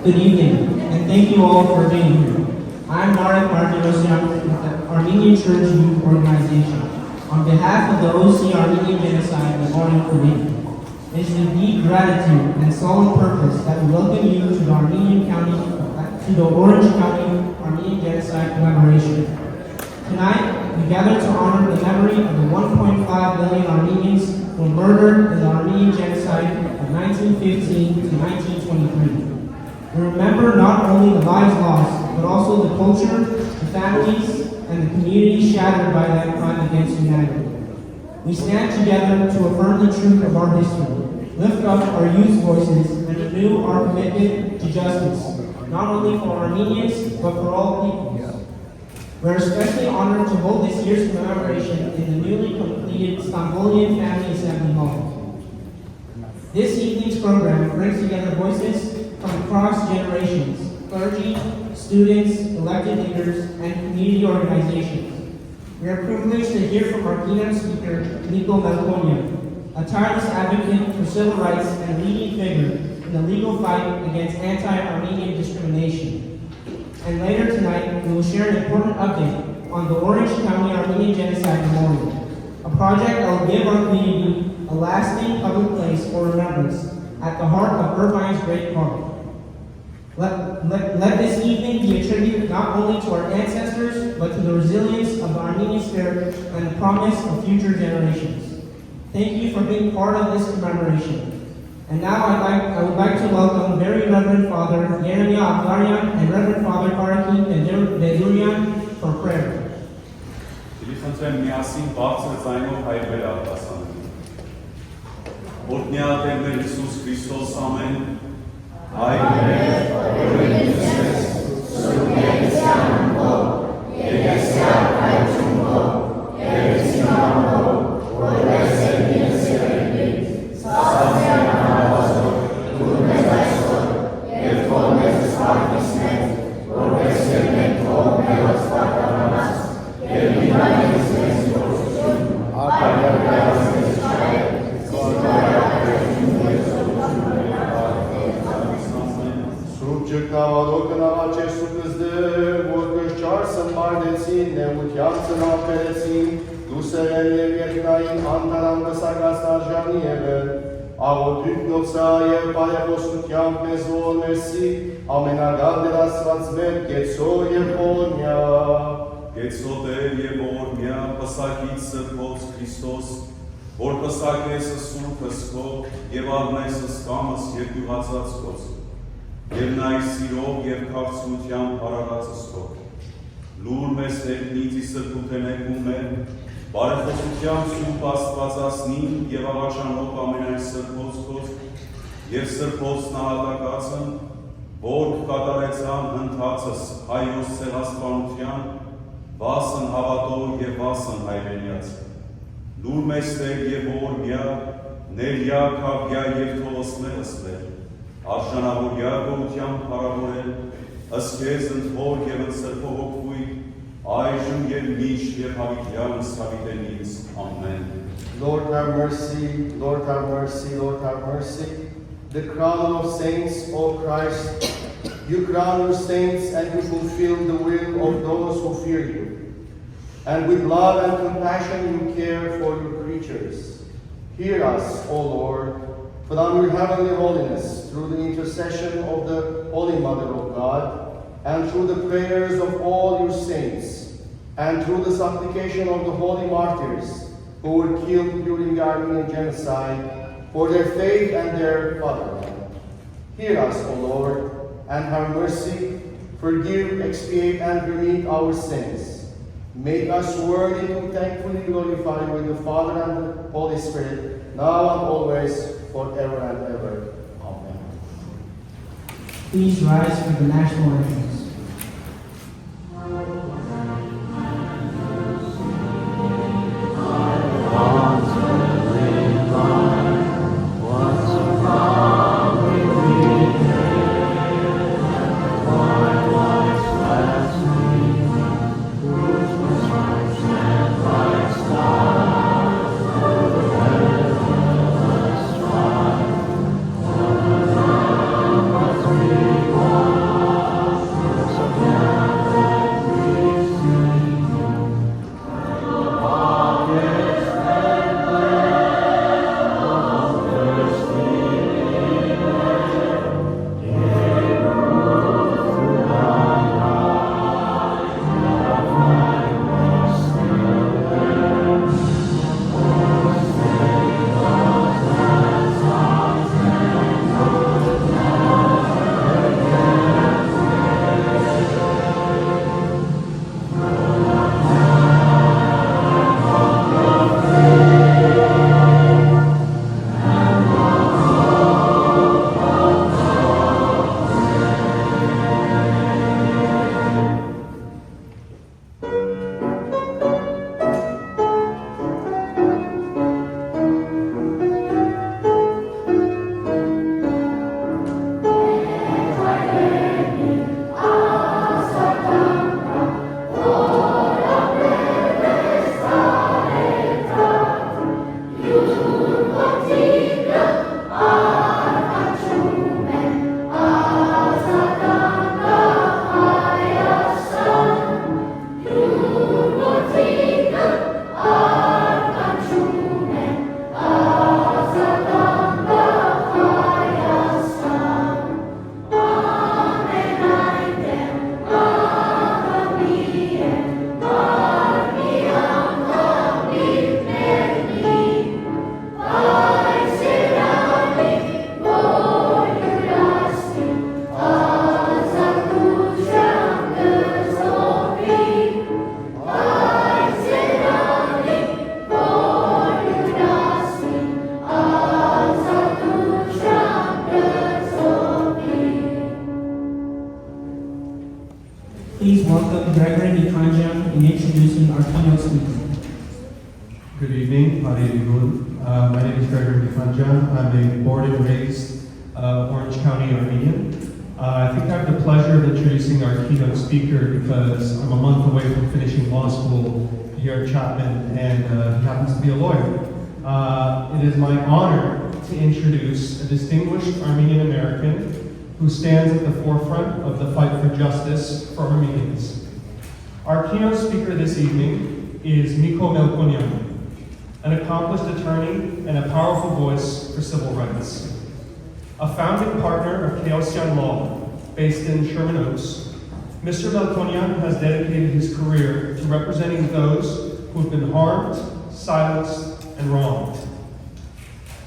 Good evening, and thank you all for being here. I'm Narek Martirosian with the Armenian Church Youth Organization. On behalf of the OC Armenian Genocide Memorial Committee, it is with deep gratitude and solemn purpose that we welcome you to the Orange County Armenian Genocide Commemoration. Tonight, we gather to honor the memory of the 1.5 million Armenians who were murdered in the Armenian Genocide of 1915 to 1923. We remember not only the lives lost, but also the culture, the families, and the communities shattered by that crime against humanity. We stand together to affirm the truth of our history, lift up our youth voices, and renew our commitment to justice, not only for Armenians, but for all peoples. We are especially honored to hold this year's commemoration in the newly completed Stambolian Family Assembly Hall. This evening's program brings together voices from across generations, clergy, students, elected leaders, and community organizations. We are privileged to hear from our keynote speaker, Miko, a tireless advocate for civil rights and a leading figure in the legal fight against anti-Armenian discrimination. And later tonight, we will share an important update on the Orange County Armenian Genocide Memorial, a project that will give our community a lasting public place for remembrance at the heart of Irvine's Great Park. Let this evening be a tribute not only to our ancestors, but to the resilience of the Armenian spirit and the promise of future generations. Thank you for being part of this commemoration. And now I would like to welcome Very Reverend Father Yeremia Abgaryan and Reverend Father Karekin and Bedourian for prayer. Օրհնյալ Տեր մեր Հիսուս Քրիստոս ամեն Գեցոտեր և օրմյա պսակից սրբոց Քրիստոս, որ պսակեսս սուրբս քո և աղնեսս կամս և դյուղացած քոս, և նայ սիրով և քաղցրությամբ հարարածս քո, լուր մեզ տեքնիցի սրբութենեքում մեր, բարեխոսությամբ սուրբ աստվածասնին և աղաչանով ամենայն սրբոց քոս, և սրբոց նահատակացն, որ կատարեցան հնդացս հայոց ցեղասպանության, վասն հավատով և վասն հայրենյաց, լուր մեզ Տեր և օրմյա, ներյա, քավյա և թողոսներս մեր, արժանավորյա գորությամբ հարավորել, ըստ քեզ ընդհոր և ընսրբո հոգվույթ, այժմ և միշտ և հավիտյանս հավիտենից, ամեն։ Lord have mercy, Lord have mercy, Lord have mercy. The crown of saints, O Christ, you crown your saints and you fulfill the will of those who fear you. And with love and compassion you care for your creatures. Hear us, O Lord, from your heavenly holiness, through the intercession of the Holy Mother of God, and through the prayers of all your saints, and through the supplication of the holy martyrs who were killed during the Armenian Genocide, for their faith and their fatherland. Hear us, O Lord, and have mercy, forgive, expiate, and remit our sins. Make us worthy to thankfully glorify you in the Father and the Holy Spirit, now and always, forever and ever. Amen. Please rise for the national anthems. Oh evening, my name is Gregory Mikhanjian. I'm a born and raised Orange County Armenian. I think I have the pleasure of introducing our keynote speaker because I'm a month away from finishing law school here at Chapman, and he happens to be a lawyer. It is my honor to introduce a distinguished Armenian American who stands at the forefront of the fight for justice for Armenians. Our keynote speaker this evening is Miko Melkonian, an accomplished attorney and a powerful voice for civil rights. A founding partner of Chaosian Law, based in Sherman Oaks, Mr. Melkonian has dedicated his career to representing those who have been harmed, silenced, and wronged.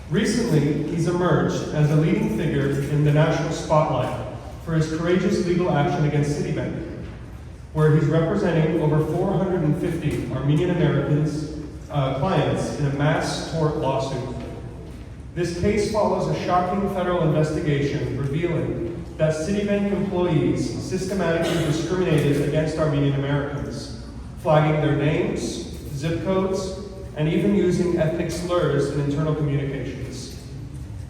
Recently, he's emerged as a leading figure in the national spotlight for his courageous legal action against Citibank, where he's representing over 450 Armenian Americans clients in a mass tort lawsuit. This case follows a shocking federal investigation revealing that Citibank employees systematically discriminated against Armenian Americans, flagging their names, zip codes, and even using ethnic slurs in internal communications.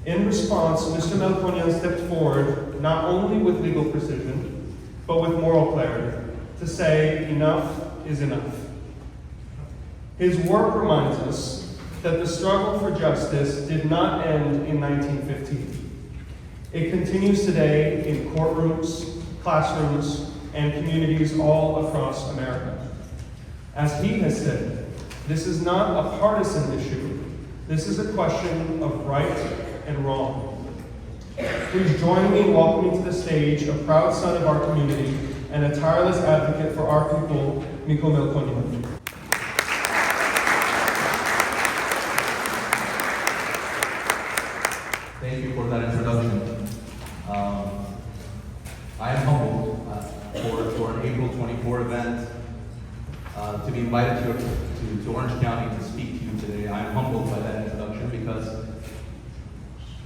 In response, Mr. Melkonian stepped forward not only with legal precision, but with moral clarity, to say enough is enough. His work reminds us that the struggle for justice did not end in 1915. It continues today in courtrooms, classrooms, and communities all across America. As he has said, this is not a partisan issue. This is a question of right and wrong. Please join me in welcoming to the stage a proud son of our community and a tireless advocate for our people, Miko Melkonian. Thank you for that introduction. I am humbled for an April 24 event to be invited to Orange County to speak to you today. I am humbled by that introduction because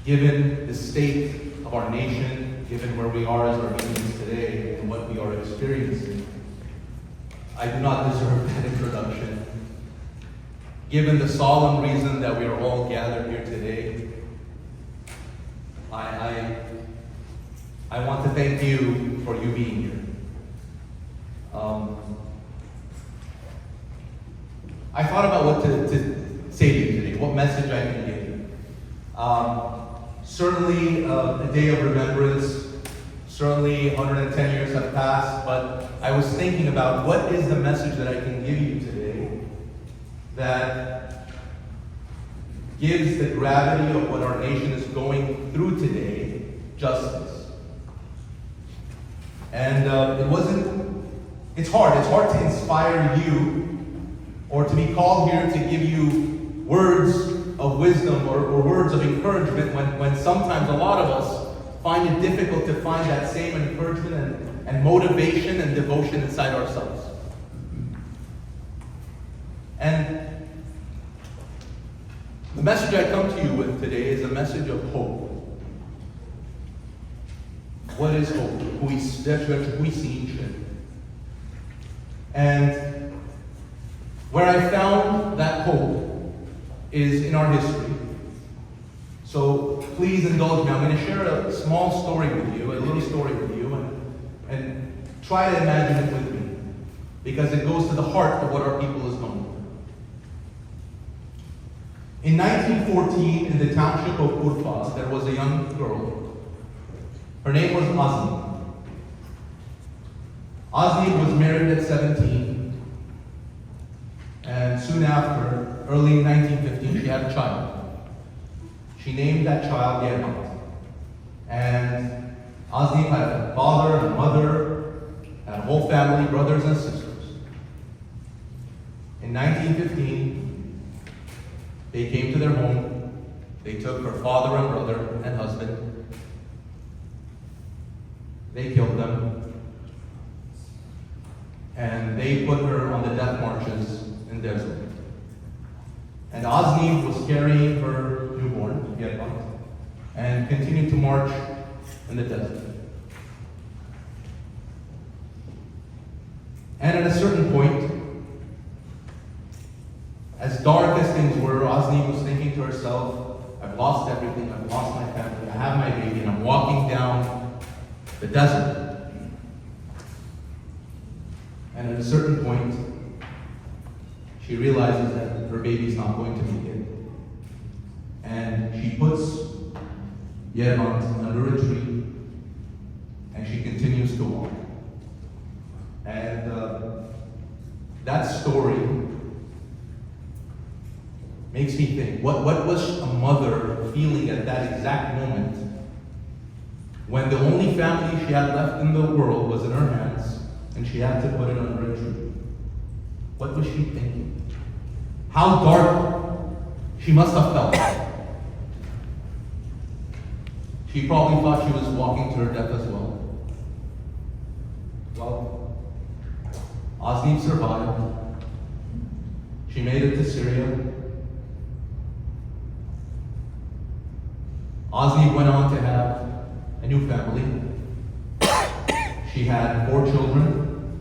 given the state of our nation, given where we are as Armenians today and what we are experiencing, I do not deserve that introduction. Given the solemn reason that we are all gathered here today, I want to thank you for you being here. I thought about what to say to you today, what message I can give you. Certainly a day of remembrance, certainly 110 years have passed, but I was thinking about what is the message that I can give you today that gives the gravity of what our nation is going through today justice. And it's hard to inspire you or to be called here to give you words of wisdom or words of encouragement when sometimes a lot of us find it difficult to find that same encouragement and motivation and devotion inside ourselves. And the message I come to you with today is a message of hope. What is hope? And where I found that hope is in our history. So please indulge me. I'm going to share a small story with you, a little story with you, and try to imagine it with me, because it goes to the heart of what our people is going through. In 1914, in the township of Urfa, there was a young girl. Her name was Azni. Azni was married at 17, and soon after, early in 1915, she had a child. She named that child Yeremia. And Azni had a father and a mother, had a whole family, brothers and sisters. In 1915, they came to their home. They took her father and brother and husband. They killed them. And they put her on the death marches in Dezhniv. And Azni was carrying her newborn, Yeremia, and continued to march in the desert. And at a certain point, as dark as things were, herself, I've lost everything, I've lost my family, I have my baby, and I'm walking down the desert. And at a certain point, she realizes that her baby's not going to make it. And she puts Yeremia under a tree, and she continues to walk. And that story makes me think, what was a mother feeling at that exact moment when the only family she had left in the world was in her hands and she had to put it under a tree? What was she thinking? How dark she must have felt. She probably thought she was walking to her death as well. Well, Oznib survived. She made it to Syria. Oznib went on to have a new family. She had 4 children,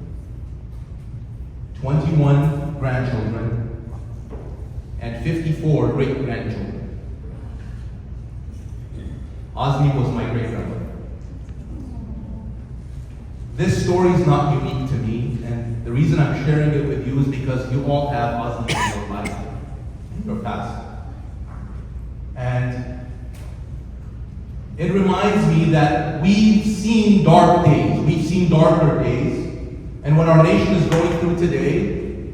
21 grandchildren, and 54 great-grandchildren. Oznib was my great-grandmother. This story is not unique to me, and the reason I'm sharing it with you is because you all have Oznib in your life, in your past. And it reminds me that we've seen dark days, we've seen darker days, and what our nation is going through today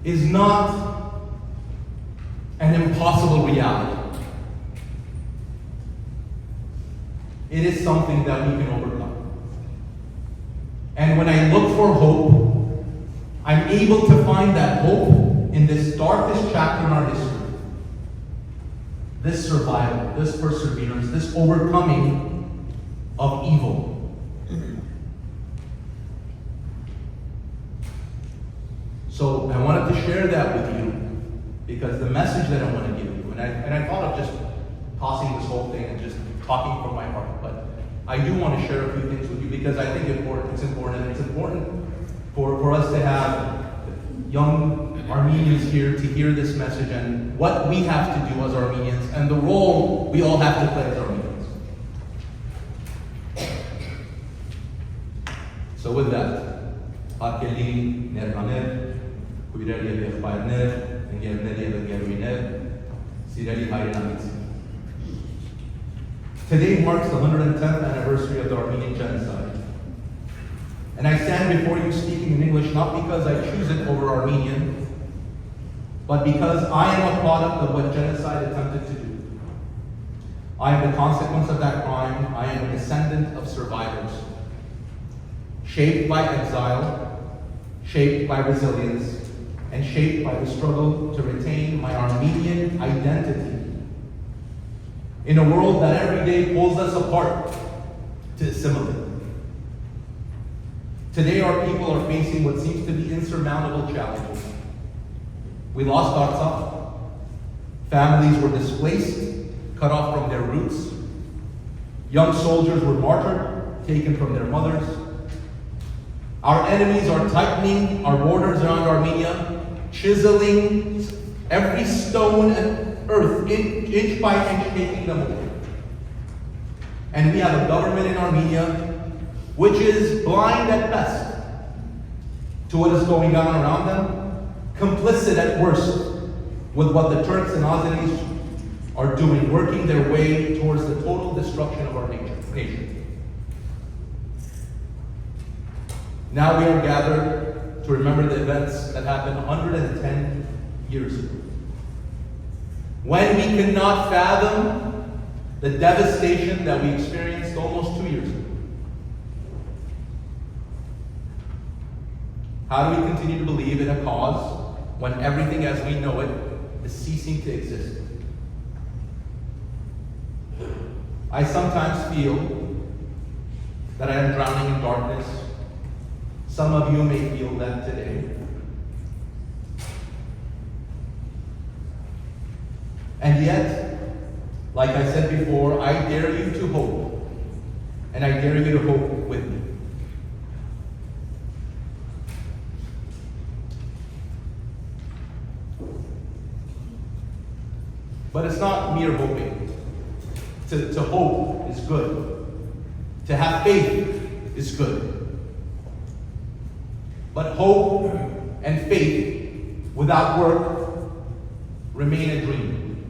is not an impossible reality. It is something that we can overcome. And when I look for hope, I'm able to find that hope in this darkest chapter in our history. This survival, this perseverance, this overcoming of evil. So I wanted to share that with you because the message that I want to give you, and I thought of just tossing this whole thing and just talking from my heart, but I do want to share a few things with you because I think it's important for us to have young Armenians here to hear this message and what we have to do as Armenians and the role we all have to play as Armenians. So with that, Arkeli Nerhaner, Kuireli Echbayner, and Gerneli Gerwiner, Sireli Hayranitsi. Today marks the 110th anniversary of the Armenian Genocide. And I stand before you speaking in English not because I choose it over Armenian, but because I am a product of what genocide attempted to do. I am the consequence of that crime. I am a descendant of survivors, shaped by exile, shaped by resilience, and shaped by the struggle to retain my Armenian identity in a world that every day pulls us apart to assimilate. Today our people are facing what seems to be insurmountable challenges. We lost Artsakh. Families were displaced, cut off from their roots. Young soldiers were martyred, taken from their mothers. Our enemies are tightening our borders around Armenia, chiseling every stone and earth, inch by inch, taking them away. And we have a government in Armenia which is blind at best to what is going on around them, complicit at worst with what the Turks and Azeris are doing, working their way towards the total destruction of our nation. Now we are gathered to remember the events that happened 110 years ago, when we cannot fathom the devastation that we experienced almost 2 years ago. How do we continue to believe in a cause when everything as we know it is ceasing to exist? I sometimes feel that I am drowning in darkness. Some of you may feel that today. And yet, like I said before, I dare you to hope. And I dare you to hope with me. But it's not mere hoping. To hope is good. To have faith is good. But hope and faith without work remain a dream.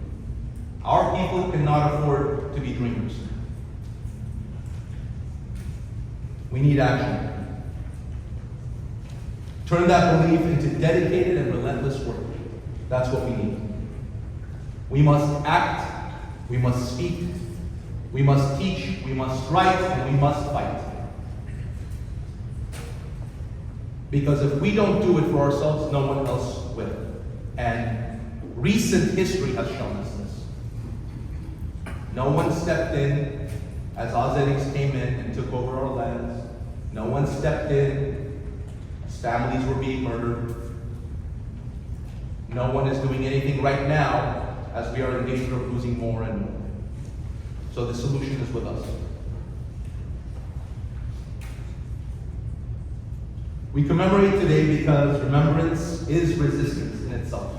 Our people cannot afford to be dreamers. We need action. Turn that belief into dedicated and relentless work. That's what we need. We must act, we must speak, we must teach, we must write, and we must fight. Because if we don't do it for ourselves, no one else will. And recent history has shown us this. No one stepped in as Azeris came in and took over our lands. No one stepped in as families were being murdered. No one is doing anything right now as we are in danger of losing more and more. So the solution is with us. We commemorate today because remembrance is resistance in itself.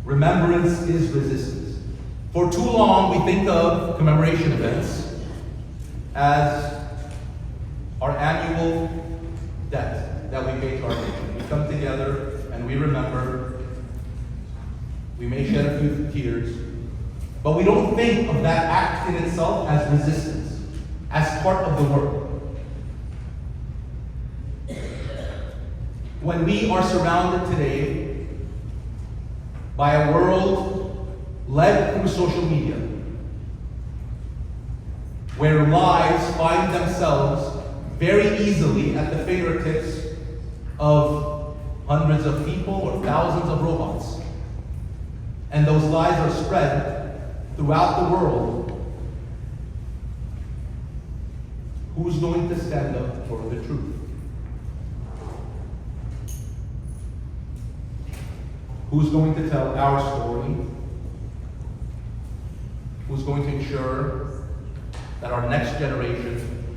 Remembrance is resistance. For too long, we think of commemoration events as our annual debt that we pay to our nation. We come together and we remember. We may shed a few tears, but we don't think of that act in itself as resistance, as part of the work. When we are surrounded today by a world led through social media, where lies find themselves very easily at the fingertips of hundreds of people or thousands of robots, and those lies are spread throughout the world, who's going to stand up for the truth? Who's going to tell our story? Who's going to ensure that our next generation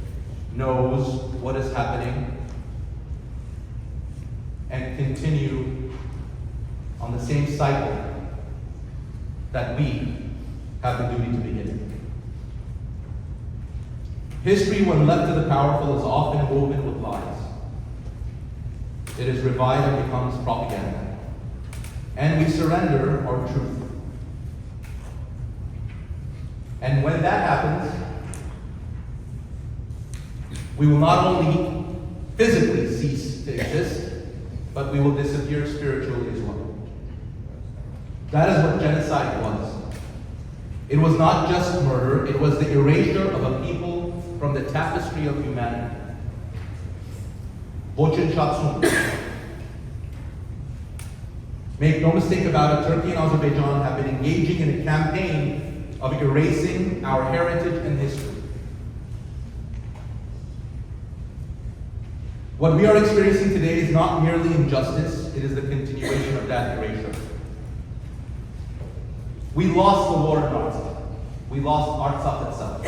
knows what is happening and continue on the same cycle that we have the duty to begin? History, when left to the powerful, is often woven with lies. It is revived and becomes propaganda. And we surrender our truth. And when that happens, we will not only physically cease to exist, but we will disappear spiritually as well. That is what genocide was. It was not just murder, it was the erasure of a people from the tapestry of humanity. Vochen Shatsun. Make no mistake about it, Turkey and Azerbaijan have been engaging in a campaign of erasing our heritage and history. What we are experiencing today is not merely injustice, it is the continuation of that erasure. We lost the war in Artsakh. We lost Artsakh itself.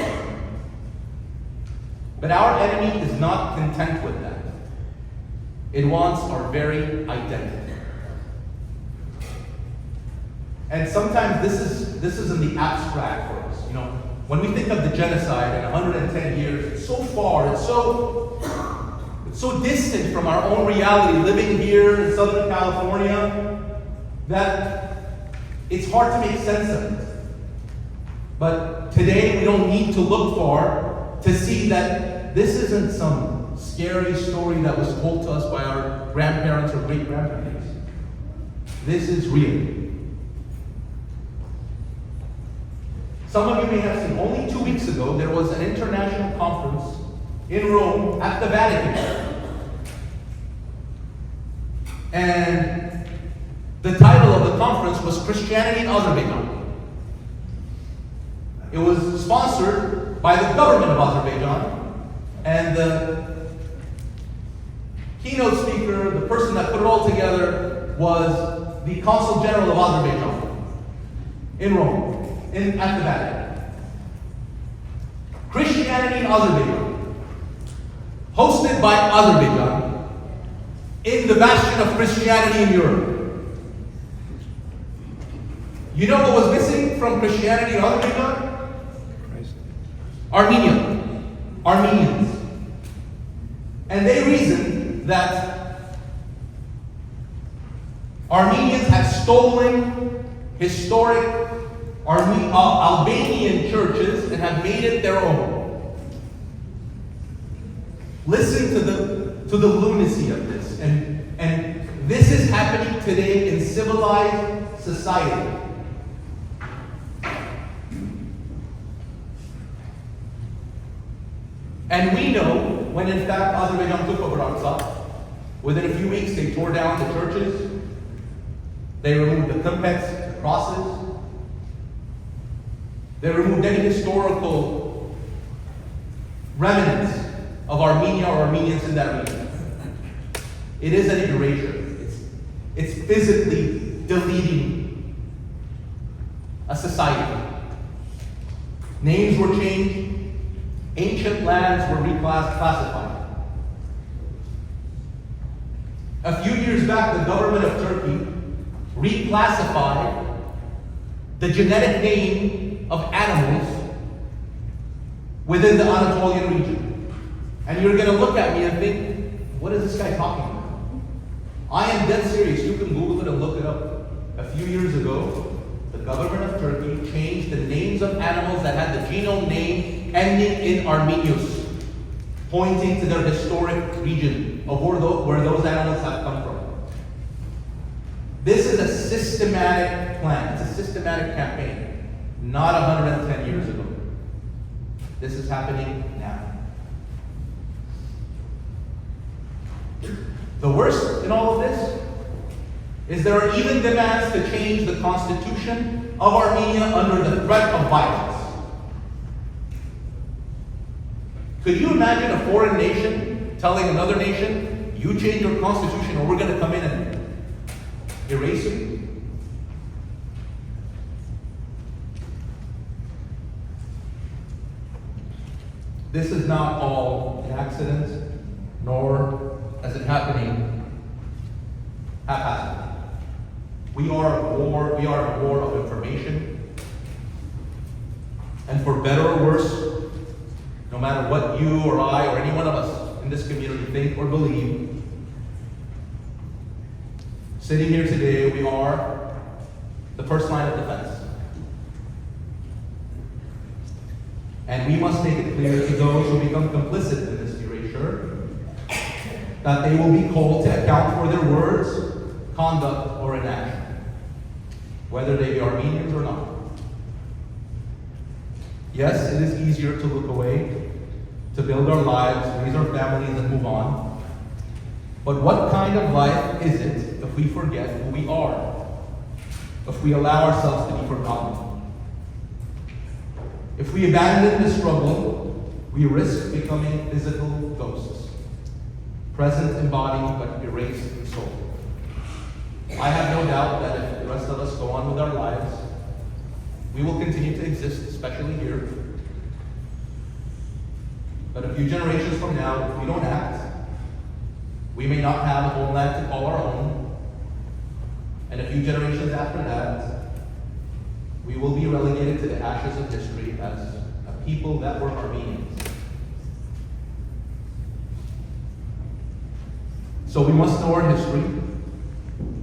But our enemy is not content with that. It wants our very identity. And sometimes this is in the abstract for us. You know, when we think of the genocide in 110 years, it's so far, it's so distant from our own reality, living here in Southern California, that it's hard to make sense of it. But today we don't need to look far to see that this isn't some scary story that was told to us by our grandparents or great-grandparents. This is real. Some of you may have seen, only 2 weeks ago, there was an international conference in Rome at the Vatican. And the title of the conference was Christianity in Azerbaijan. It was sponsored by the government of Azerbaijan, and the keynote speaker, the person that put it all together, was the Consul General of Azerbaijan in Rome. At the Vatican. Christianity in Azerbaijan, hosted by Azerbaijan, in the bastion of Christianity in Europe. You know what was missing from Christianity and other religions? Armenians. And they reasoned that Armenians had stolen historic Albanian churches and have made it their own. Listen to the lunacy of this. And this is happening today in civilized society. And we know when in fact Azerbaijan took over Artsakh, within a few weeks they tore down the churches, they removed the kumpets, the crosses, they removed any historical remnants of Armenia or Armenians in that region. It is an erasure. It's physically deleting a society. Names were changed. Ancient lands were reclassified. A few years back, the government of Turkey reclassified the genetic name of animals within the Anatolian region. And you're going to look at me and think, what is this guy talking about? I am dead serious. You can Google it and look it up. A few years ago, the government of Turkey changed the names of animals that had the genome name ending in Armenius, pointing to their historic region of where those animals have come from. This is a systematic plan. It's a systematic campaign, not 110 years ago. This is happening now. The worst in all of this is there are even demands to change the constitution of Armenia under the threat of violence. Could you imagine a foreign nation telling another nation, you change your constitution or we're going to come in and erase you? This is not all an accident, nor is it happening haphazardly. We are at a war of information. And for better or worse, no matter what you or I or any one of us in this community think or believe, sitting here today, we are the first line of defense. And we must make it clear to those who become complicit in this erasure that they will be called to account for their words, conduct, or inaction, whether they be Armenians or not. Yes, it is easier to look away, to build our lives, raise our families, and move on. But what kind of life is it if we forget who we are? If we allow ourselves to be forgotten? If we abandon the struggle, we risk becoming physical ghosts, present in body but erased in soul. I have no doubt that if the rest of us go on with our lives, we will continue to exist, especially here. But a few generations from now, if we don't act, we may not have a homeland to call our own. And a few generations after that, we will be relegated to the ashes of history as a people that were Armenians. So we must know our history.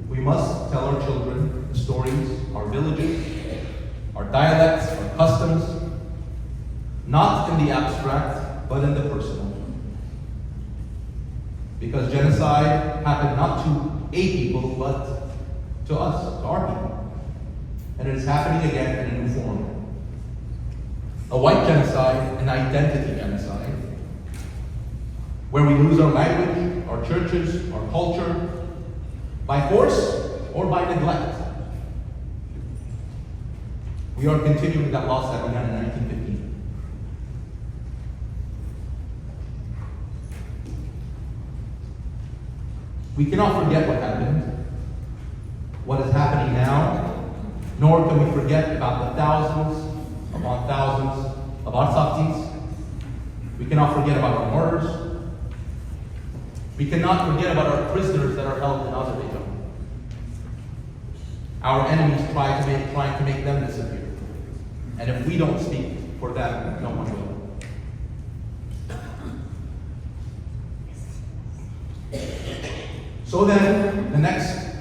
We must tell our children the stories, our villages, our dialects, our customs, not in the abstract, but in the personal. Because genocide happened not to a people, but to us, to our people. And it is happening again in a new form. A white genocide, an identity genocide, where we lose our language, our churches, our culture, by force or by neglect. We are continuing that loss that began in 1915. We cannot forget what happened, what is happening now, nor can we forget about the thousands upon thousands of Artsakis. We cannot forget about our martyrs. We cannot forget about our prisoners that are held in Azerbaijan. our enemies trying to make them disappear. And if we don't speak for them, no one will. So then, the next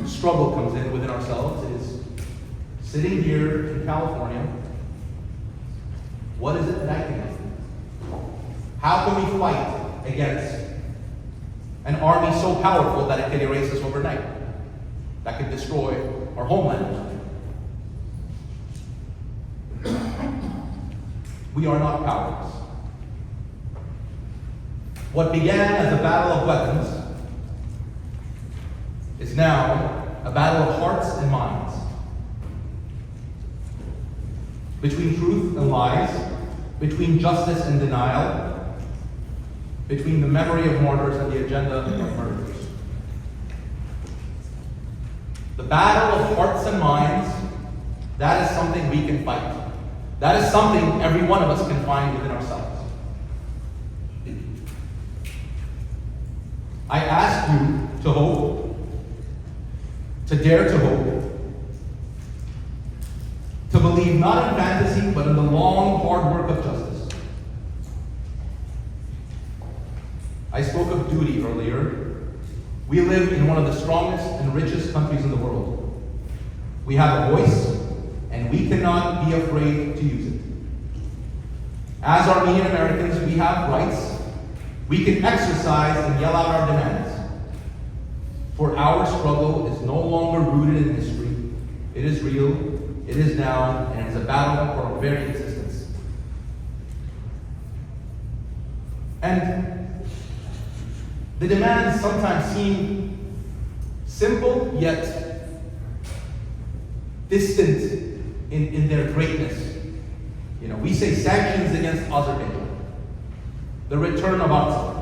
struggle comes in within ourselves is sitting here in California. What is it that I can do? How can we fight against an army so powerful that it can erase us overnight? That could destroy our homeland. We are not powerless. What began as a battle of weapons is now a battle of hearts and minds. Between truth and lies, between justice and denial, between the memory of martyrs and the agenda of murderers. The battle of hearts and minds, that is something we can fight. That is something every one of us can find within ourselves. I ask you to hope, to dare to hope, to believe not in fantasy, but in the long, hard work of justice. I spoke of duty earlier. We live in one of the strongest and richest countries in the world. We have a voice, and we cannot be afraid to use it. As Armenian Americans, we have rights. We can exercise and yell out our demands. For our struggle is no longer rooted in history. It is real, it is now, and it is a battle for our very existence. And the demands sometimes seem simple, yet distant in their greatness. You know, we say sanctions against Azerbaijan, the return of Artsakh,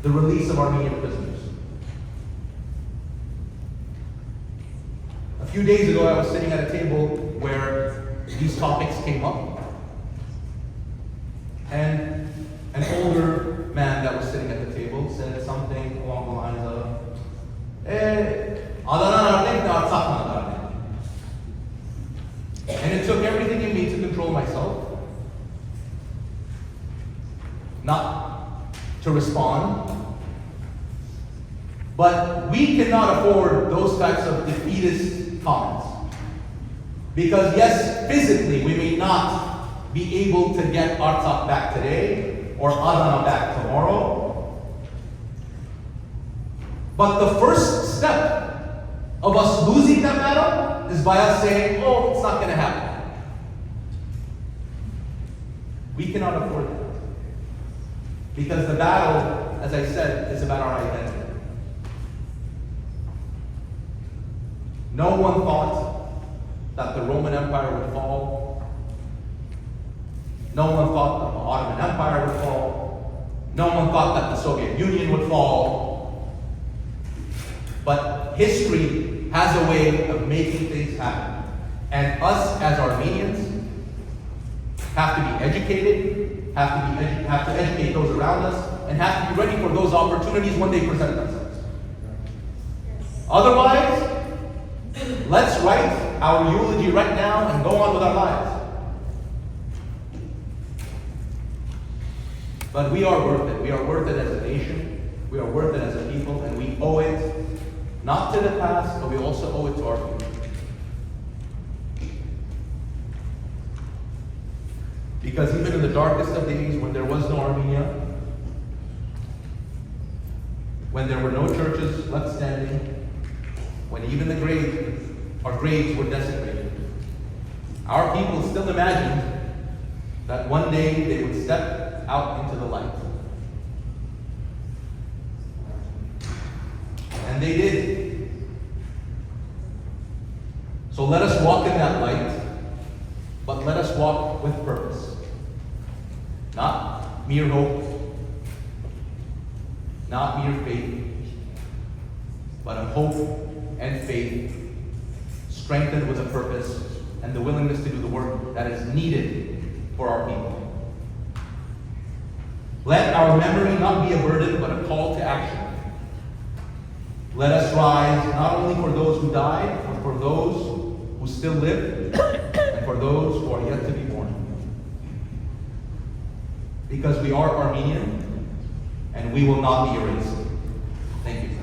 the release of Armenian prisoners. A few days ago, I was sitting at a table where these topics came up, and an older man that was sitting at the table said something along the lines of, and it took everything in me to control myself, not to respond. But we cannot afford those types of defeatist comments. Because yes, physically we may not be able to get Artsakh back today or Adana back tomorrow. But the first step of us losing that battle is by us saying, oh, it's not going to happen. We cannot afford that. Because the battle, as I said, is about our identity. No one thought that the Roman Empire would fall. No one thought that the Ottoman Empire would fall. No one thought that the Soviet Union would fall. But history has a way of making things happen. And us as Armenians have to be educated, have to educate those around us, and have to be ready for those opportunities when they present themselves. Otherwise, let's write our eulogy right now and go on with our lives. But we are worth it. We are worth it as a nation. We are worth it as a people, and we owe it not to the past, but we also owe it to our future. Because even in the darkest of days, when there was no Armenia, when there were no churches left standing, when even our graves were desecrated, our people still imagined that one day they would step out into the light. And they did. So let us walk in that light, but let us walk with purpose. Not mere hope, not mere faith, but a hope and faith strengthened with a purpose and the willingness to do the work that is needed for our people. Let our memory not be a burden, but a call to action. Let us rise not only for those who died, but for those who still live, and for those who are yet to be born. Because we are Armenian, and we will not be erased. Thank you.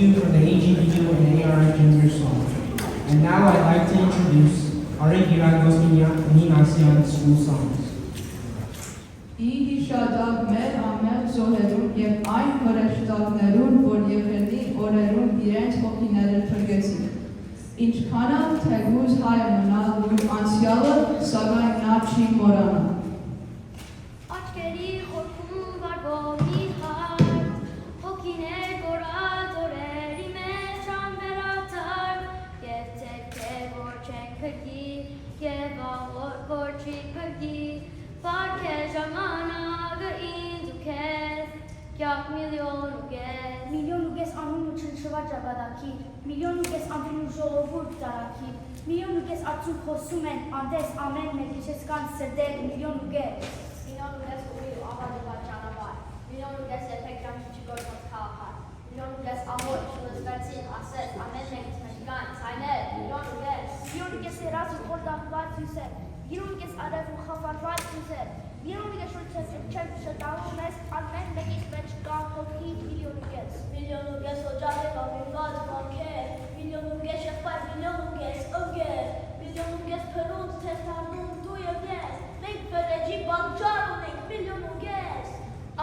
you for the AGBU and AR Junior song. And now I'd like to introduce our Guiragos Minassian school songs. Իշադակ մեր ամեն զոհերուն և այն հրեշտակներուն, որ Եվրենի օրերուն իրենց հոգիները թրգեցին։ Ինչքանալ թեգուզ հայ մնալ որ անցյալը, սակայն նա չի մորանա։ Աչքերի խորքում վարվող մի հարկ, հոգիներ գորած օրերի մեջ անվերացար, և ձեր որ չենք փրկի, և աղոր որ չի փրկի, Park ժամանակը ինձ ու քեզ, կյակ միլիոն ու կես, Միլիոն ու կես անուն ու չնշված ճակատակիր, միլիոն ու կես ամբին ու ժողովուրդ ծարակիր, միլիոն ու կես ացում խոսում են, անդես ամեն մեկի չես կան սրդել, միլիոն ու կես, միլիոն ու կես ուղի ու աղաջված ճանապարհ, միլիոն ու կես երբեք կյանքի չգործած քաղաքար, միլիոն ու կես ամոթ չլսվեցին, ասես, ամեն մեկից մեջ կան, ցայներ, միլիոն ու կես երազ ու խորդախված հյուսեր, Միլիոն ու կես արև ու խավարված հյուսեր, միլիոն ու կես շուտ չեմ շտանում ես, ամեն մեկից մեջ կա հոգի միլիոն ու կես օջախ ամենված վանքեր, միլիոն ու կես շեղբայր, միլիոն ու կես ընկեր, միլիոն ու կես փրունց թեստանում դու և ես, մենք վրեջի բանջար ունենք, միլիոն ու կես,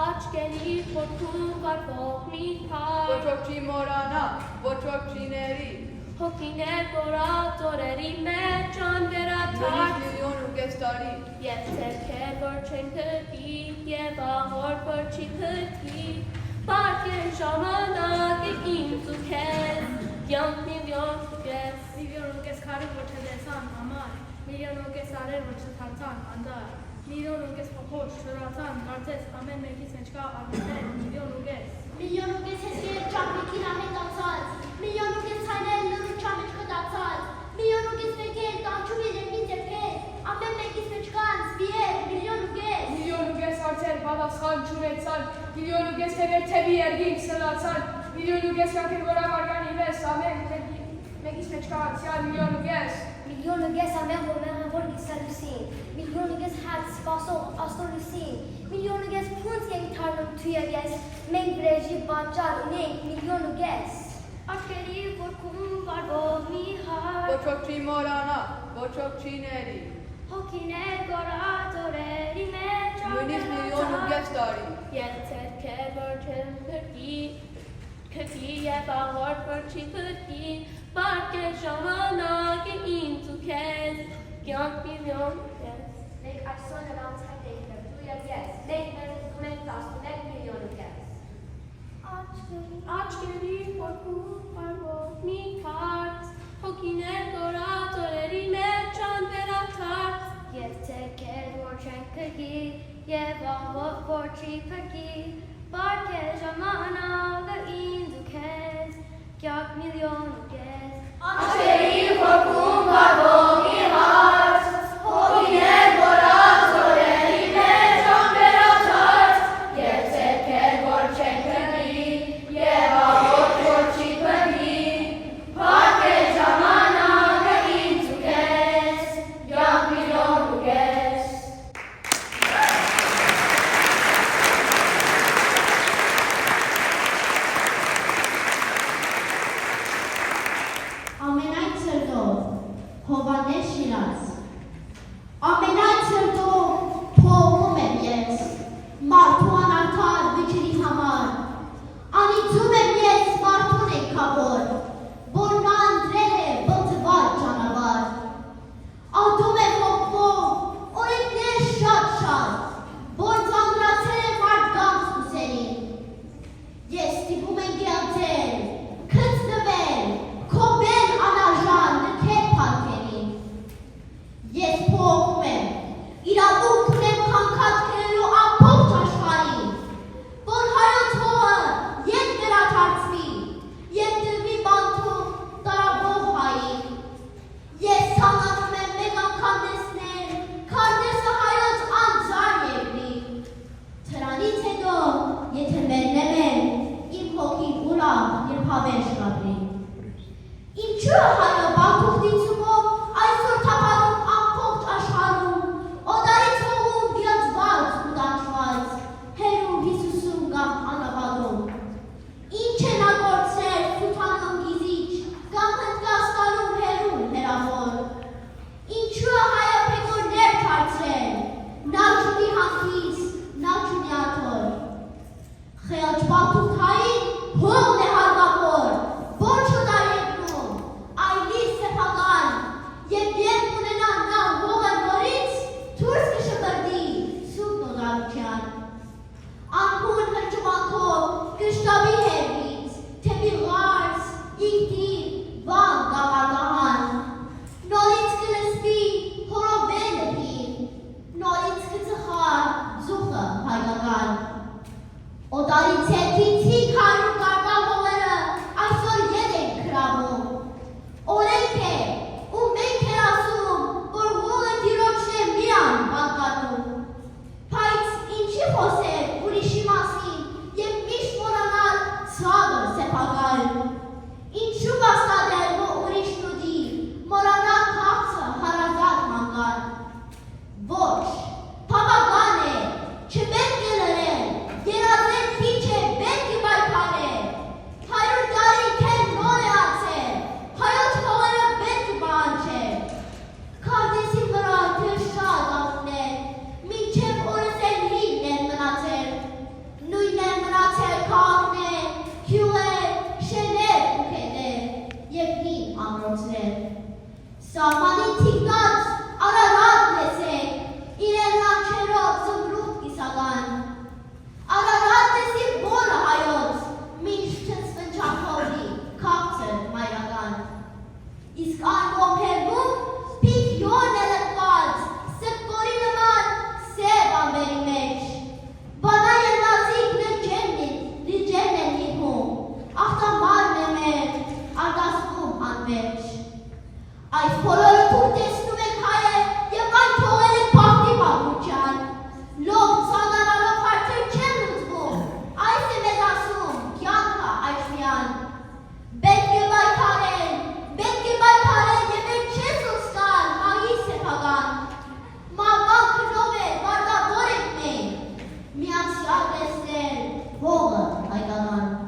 աչքերի խորքում վարվող մի հարկ, Ոչ ոք չի մորանա, ոչ ոք չի ների, Hokine goratoreri mechan veratar. Milyonu gestari. Yeter kevor çenkırki, yevahor por çinkırki. Parke jamana ke intu kez, yan milyon kez. Milyonu kes karı borçadesan amar. Milyonu kes arer borçatartan andar. Milyonu kes papoş çoratan kartes amen mekis meçka armenen. Milyonu kes. Milyonu kes eski çapiki rahmet atsat. Milyonu kes hayallerin çamet kadatsat. Milyonu kes mekel tançu verir mitepet. Amen mekis meçkan spiyer. Milyonu kes. Milyonu ges arter balaskan çuretsan. Milyonu ges teber tebi ergin sılatsan. Milyonu ges kakir gora vargan ives. Amen mekis meçkan siyal milyonu ges. Milyonu kes amen vor gitsalusin. Milyonu kes hat spaso astorusin. Milyonu kes punt yeng tarnum tuya kes. Meng breji bancar unek milyonu kes. Aşkeri korkum var bo mihar. Boçokçi morana, boçokçi neri. Hokine goratoreri mechan Yönis milyonu gestari. Yeter kevor çenkırki, kırki yevahor por çinkırki. Parke jamana ke intu kez, yan milyon kez. Mek akson around takdeykler tuya kes. Mek mentas unek milyonu kes. Aşkeri korkum var bo mihar. Hokine goratoreri mechan veratar. Yeter kevor çenkırki, yevahor por çinkırki. Parke jamana ke intu kez, yan milyon kez. Aşkeri korkum var bu mihar. Hokine goratoreri mechan veratar. Yeter kevor çenkırki, yevahor por çinkırki. Parke jamana ke intu kes. Yan milyonu kes. Amenai Tserdov, Hovanes Shiraz. Amenai Tserdov, Pogum Ebyes, Martuan Artar Vichiri Hamar. Anitum Ebyes Martune Kabor, Bornan Drele Bătăvar Canavar. Adume Mokbo, Orekne Şat Şat, Bortan Ratere Martgans Kuseri. Yesti Bumengiatel, Kıtstıvel, Koben Anajan Ket Palkeri. Yes Pogme, İrabukunem Kankat Kerelu Ampok Taşkari. Bor Hayot Hova, Yet Veratartvi, Yet Dilvi Bantu, Darabo Hayi. Yes Sanatme Megan Kandesner, Kandesa Hayot Anzar Yevri. Tranite do, Yetemelleme, İmpokin Ula, Yirpaveş Gabri. İmçü hayo Bantuk Ditsumo, Aysur Taparum Ampok Aşharum, Odarit Hoğum Giyat Vaz Udançvaz, Herum Hisusum Gam Anavadum. İnçe Nagortser Futanım Giziç, Gamhınt Gastarum Herum Heramor. İnçü hayo Pegor Ner Tartre, Navcuni Hankis, Navcuni Ator. Xeyalç Bantuk Hayin, Hoğum Nehar Vapor, Borçu Daryeknum, Ayli Sepagan, Yevyen Munenan Nav Vogan Moritz, Turski Şıbırdi, Subno Davçan. Ankun Hırçumanko, Kıştabi Hervit, Tebil Gars, İktir, Van Gavargahan. Noritz Gillespie, Horo Benepin, Noritz Kıtıha, Zuhla Haygagan. Odaritse Tinti Karun Gargahoları, Aysor Yedek Kravu. Orenke, Umenke Rasum, Borgula Diroçe Mian Bankanum. Paits İnçi Hose, Urişimasin, Yemmiş Moranar, Sağır Sepagal. İnçu Bastader bu Urişnudi, Moranar Kapsa Harazat Mangan. Boş, Pabagane, Çebengelere, Gerazet Piçe Bengi ողը հայտանան։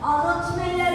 Անոնց մեր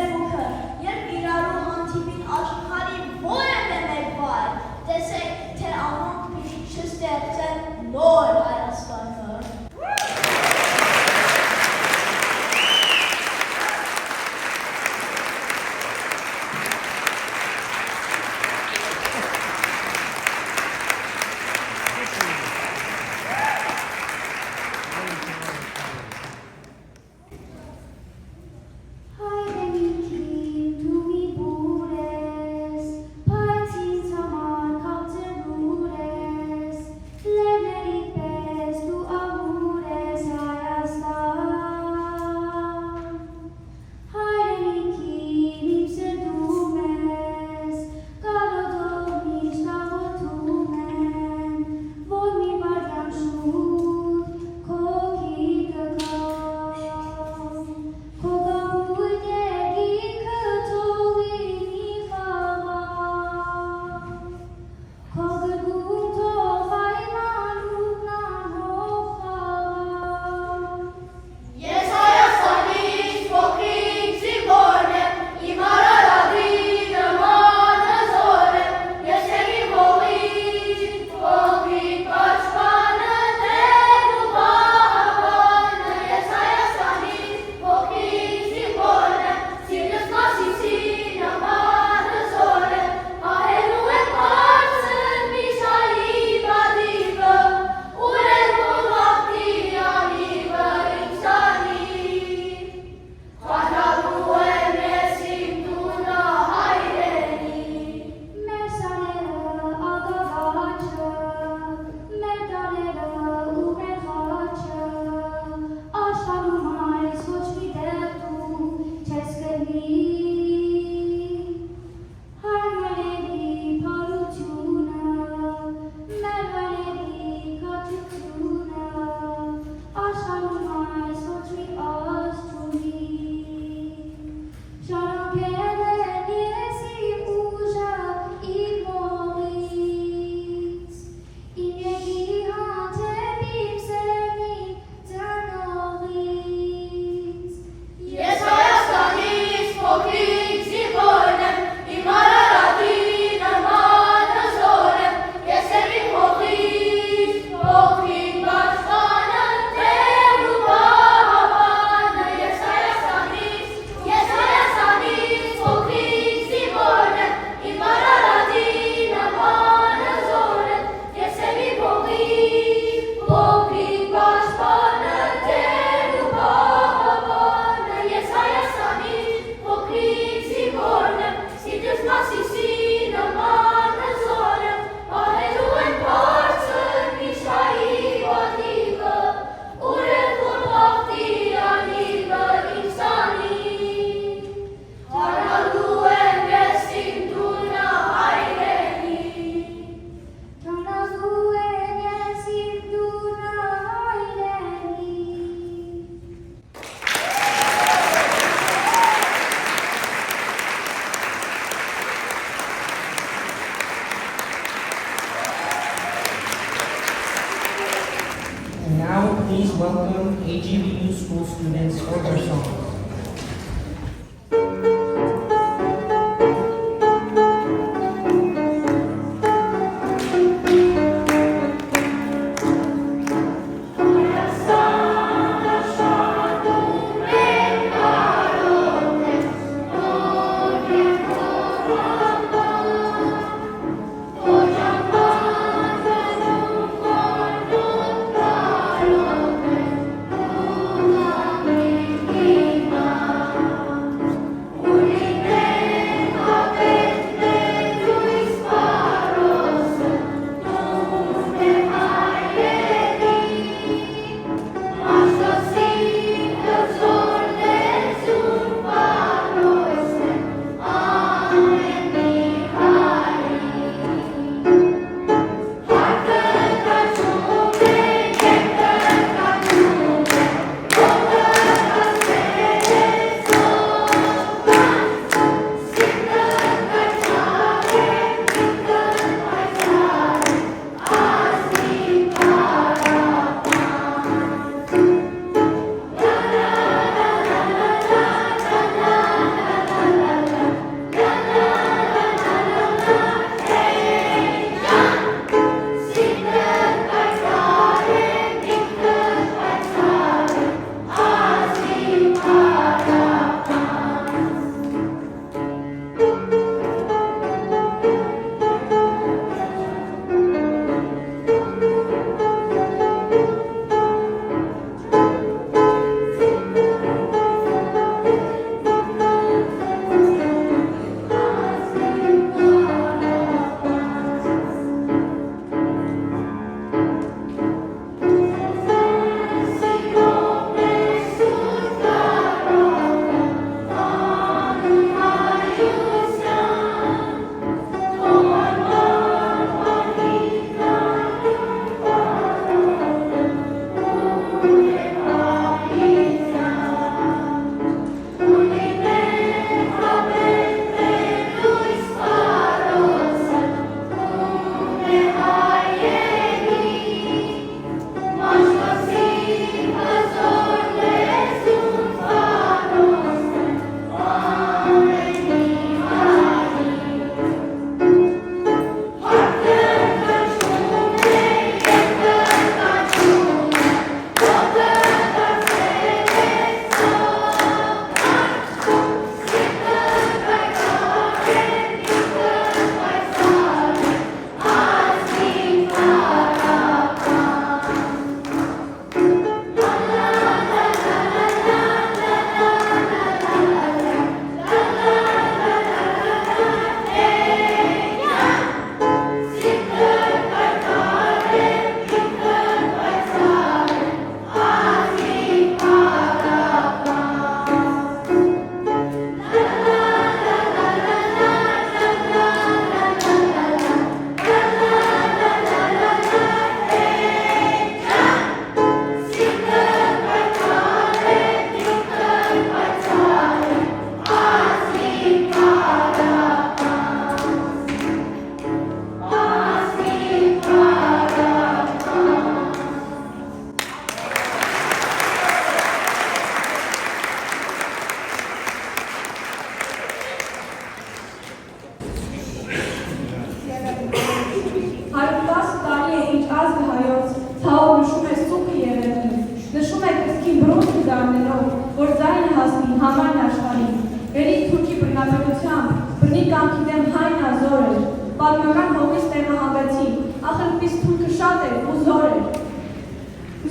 պատմական հողից տեղահանվեցին, ախր պիս թուրքը շատ էր ու զոր էր։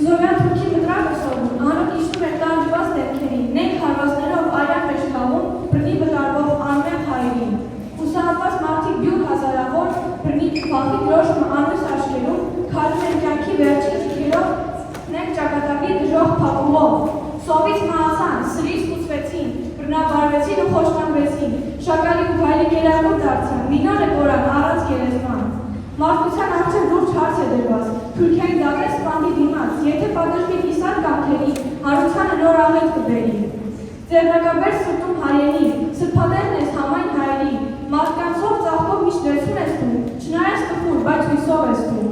Զորյան թուրքի մտրակը սովում, անոք իշնում էր տանջված դեպքերին, նենք հարվածներով այրան մեջ թաղում, բրնի վտարվող արմեն հայերին։ Ուսահատված մարդիկ բյուր հազարավոր բրնի պահի դրոշմը անույս աշկերում, քարում են կյանքի վերջին ճիքերով, նենք ճակատագի դժող փակումով։ Սովից մահացան, սրից կուծվեցին, բրնաբարվեցին ու խոշտանգվեցին, շակալի ու գայլի կերակով դարձան, մինորը կորան առանց գերեզման։ Մարդկության առջև լուրջ հարց է դրված, Թուրքիայի դակես սպանդի դիմաց, եթե պատժվի իսար կամքերի, հարությանը նոր աղետ կբերի։ Ձեռնակաբեր սրտում հայերի, սրբատեղն ես համայն հայերի, մարդկանցով ծաղկով միշտ վերցուն ես դու, չնայես տխուր, բայց հույսով ես դու։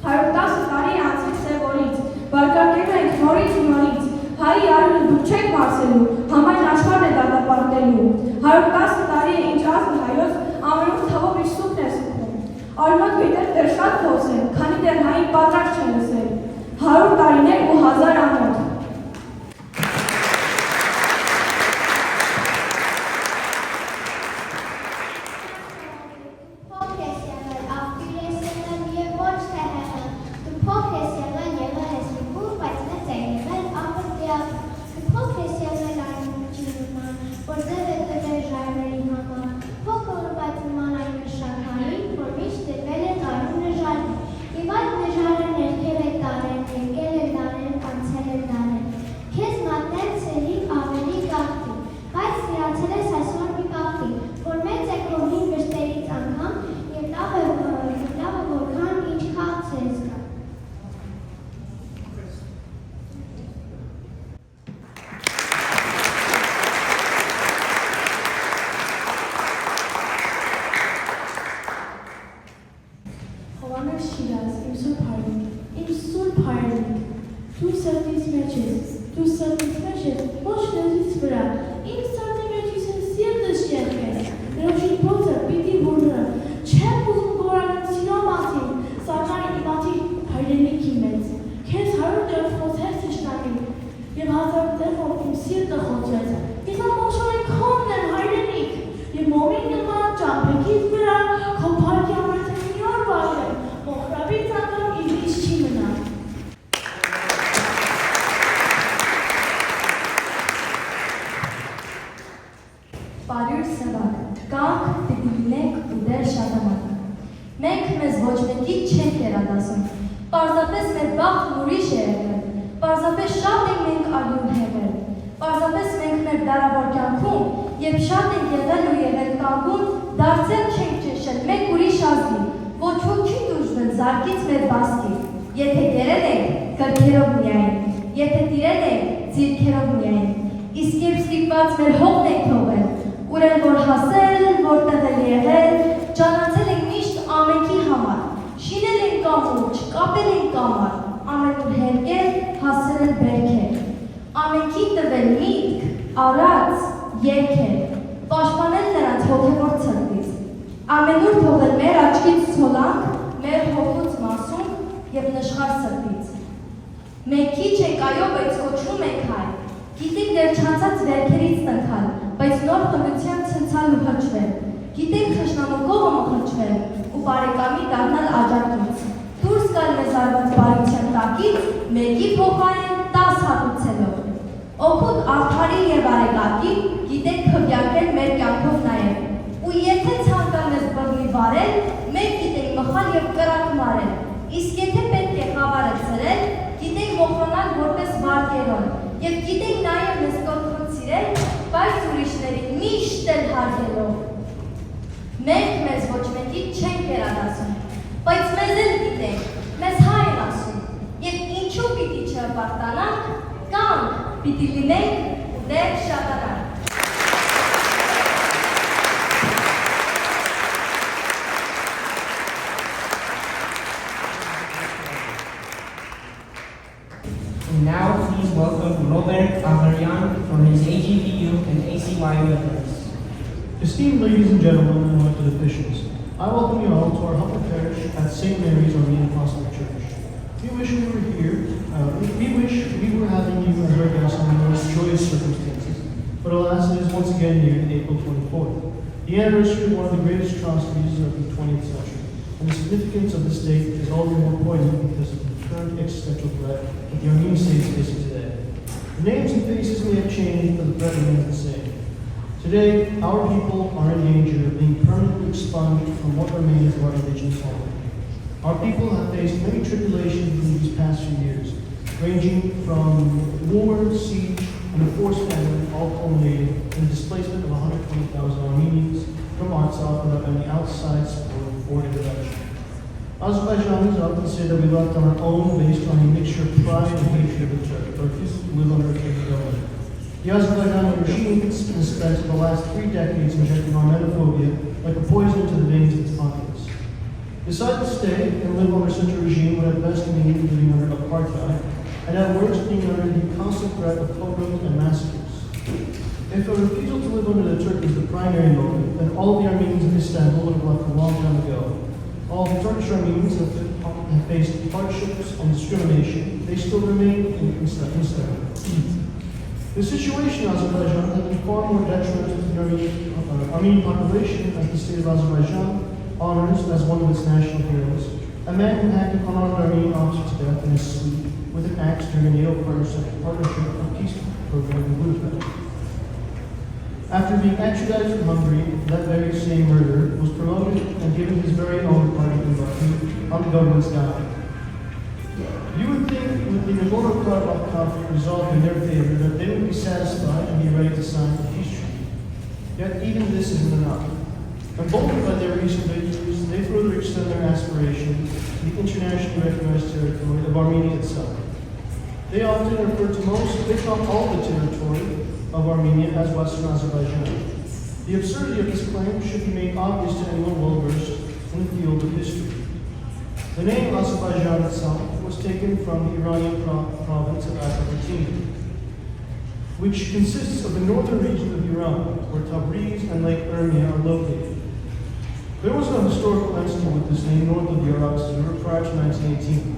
110 տարի անցիկ սևորից, բարկարկելու ենք նորից ու նորից, Հայի արյունը դուք չեք մարսելու, համայն աշխարհն է դատապարտելու։ 110 տարի է ինչ ազգը հայոց ամենուր թավով իր սուքն է սուքում։ Արյունոտ գետեր դեռ շատ փոս են, քանի դեռ հային պատրաստ չեն լսել։ 100 տարիներ ու 1000 ամոթ։ And now please welcome Aghryan for his AGBU and ACYO address. Esteemed ladies and gentlemen and elected officials, I welcome you all to our humble parish at St. Mary's Armenian Apostolic Church. We wish we were here, we wish we were having you as our guests under the most joyous circumstances, but alas, it is once again near April 24th. the anniversary of one of the greatest atrocities of the 20th century, and the significance of this date is all the more poignant because of the current existential threat that the Armenian state is facing today. The names and faces may have changed, but the threat remains the same. Today, our people are in danger of being permanently expunged from what remains of our indigenous homeland. Our people have faced many tribulations in these past few years, ranging from war, siege, and a forced famine, all culminating in the displacement of 120,000 Armenians from Artsakh without any outside support or intervention. Azerbaijanis often say that we left on our own based on a mixture of pride and hatred of the Turks, or refusal to live under a Turkish government. The Azerbaijani regime has spent the last 3 decades injecting Armenophobia like a poison into the veins of its populace. Decide to stay and live under such a regime would at best mean living under apartheid, and at worst being under the constant threat of pogroms and massacres. If a refusal to live under the Turk is the primary motive, then all of the Armenians in Istanbul would have left a long time ago. All the Turkish Armenians have faced hardships and discrimination. They still remain in Istanbul. The situation in Azerbaijan has been far more detrimental to the Armenian population as the state of Azerbaijan honors as one of its national heroes a man who hacked an unarmed Armenian officer to death in his sleep with an axe during a NATO partnership and peace program in Budapest. After being extradited from Hungary, that very same murderer was promoted and given his very own party in Baku on the government's dime. You would think with the Nagorno-Karabakh conflict resolved in their favor that they would be satisfied and be ready to sign the peace treaty. Yet even this isn't enough. Emboldened by their recent victories, they further extend their aspirations to the internationally recognized territory of Armenia itself. They often refer to most, if not all, the territory of Armenia as Western Azerbaijan. The absurdity of this claim should be made obvious to anyone well-versed in the field of history. The name Azerbaijan itself was taken from the Iranian province of Abgaryan, which consists of the northern region of Iran, where Tabriz and Lake Yeremia are located. There was no historical entity with this name north of the Iraq Sea prior to 1918.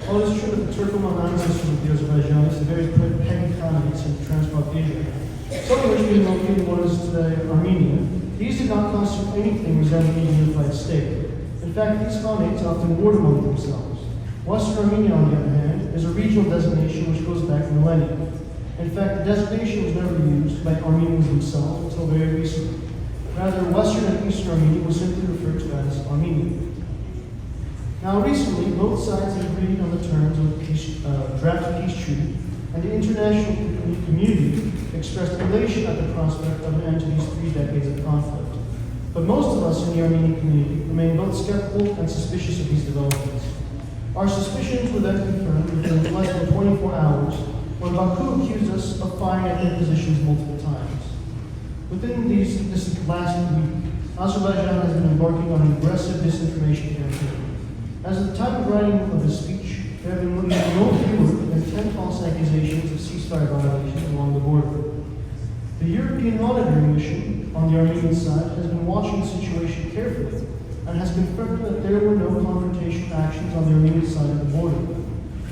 While it is true that the Turkoman ancestors of the Azerbaijanis are very petty khanates in Transcaucasia, some of which being located in what is today Armenia, these did not constitute anything resembling a unified state. In fact, these khanates often warred among themselves. Western Armenia, on the other hand, is a regional designation which goes back millennia. In fact, the designation was never used by Armenians themselves until very recently. Rather, Western and Eastern Armenia was simply referred to as Armenia. Now, recently, both sides have agreed on the terms of the draft peace treaty, and the international community expressed elation at the prospect of an end to these 3 decades of conflict. But most of us in the Armenian community remain both skeptical and suspicious of these developments. Our suspicions were then confirmed within less than 24 hours when Baku accused us of firing at their positions multiple times. Within this last week, Azerbaijan has been embarking on an aggressive disinformation campaign. As of the time of writing of this speech, there have been no fewer than 10 false accusations of ceasefire violations along the border. The European monitoring mission on the Armenian side has been watching the situation carefully and has confirmed that there were no confrontation actions on the Armenian side of the border.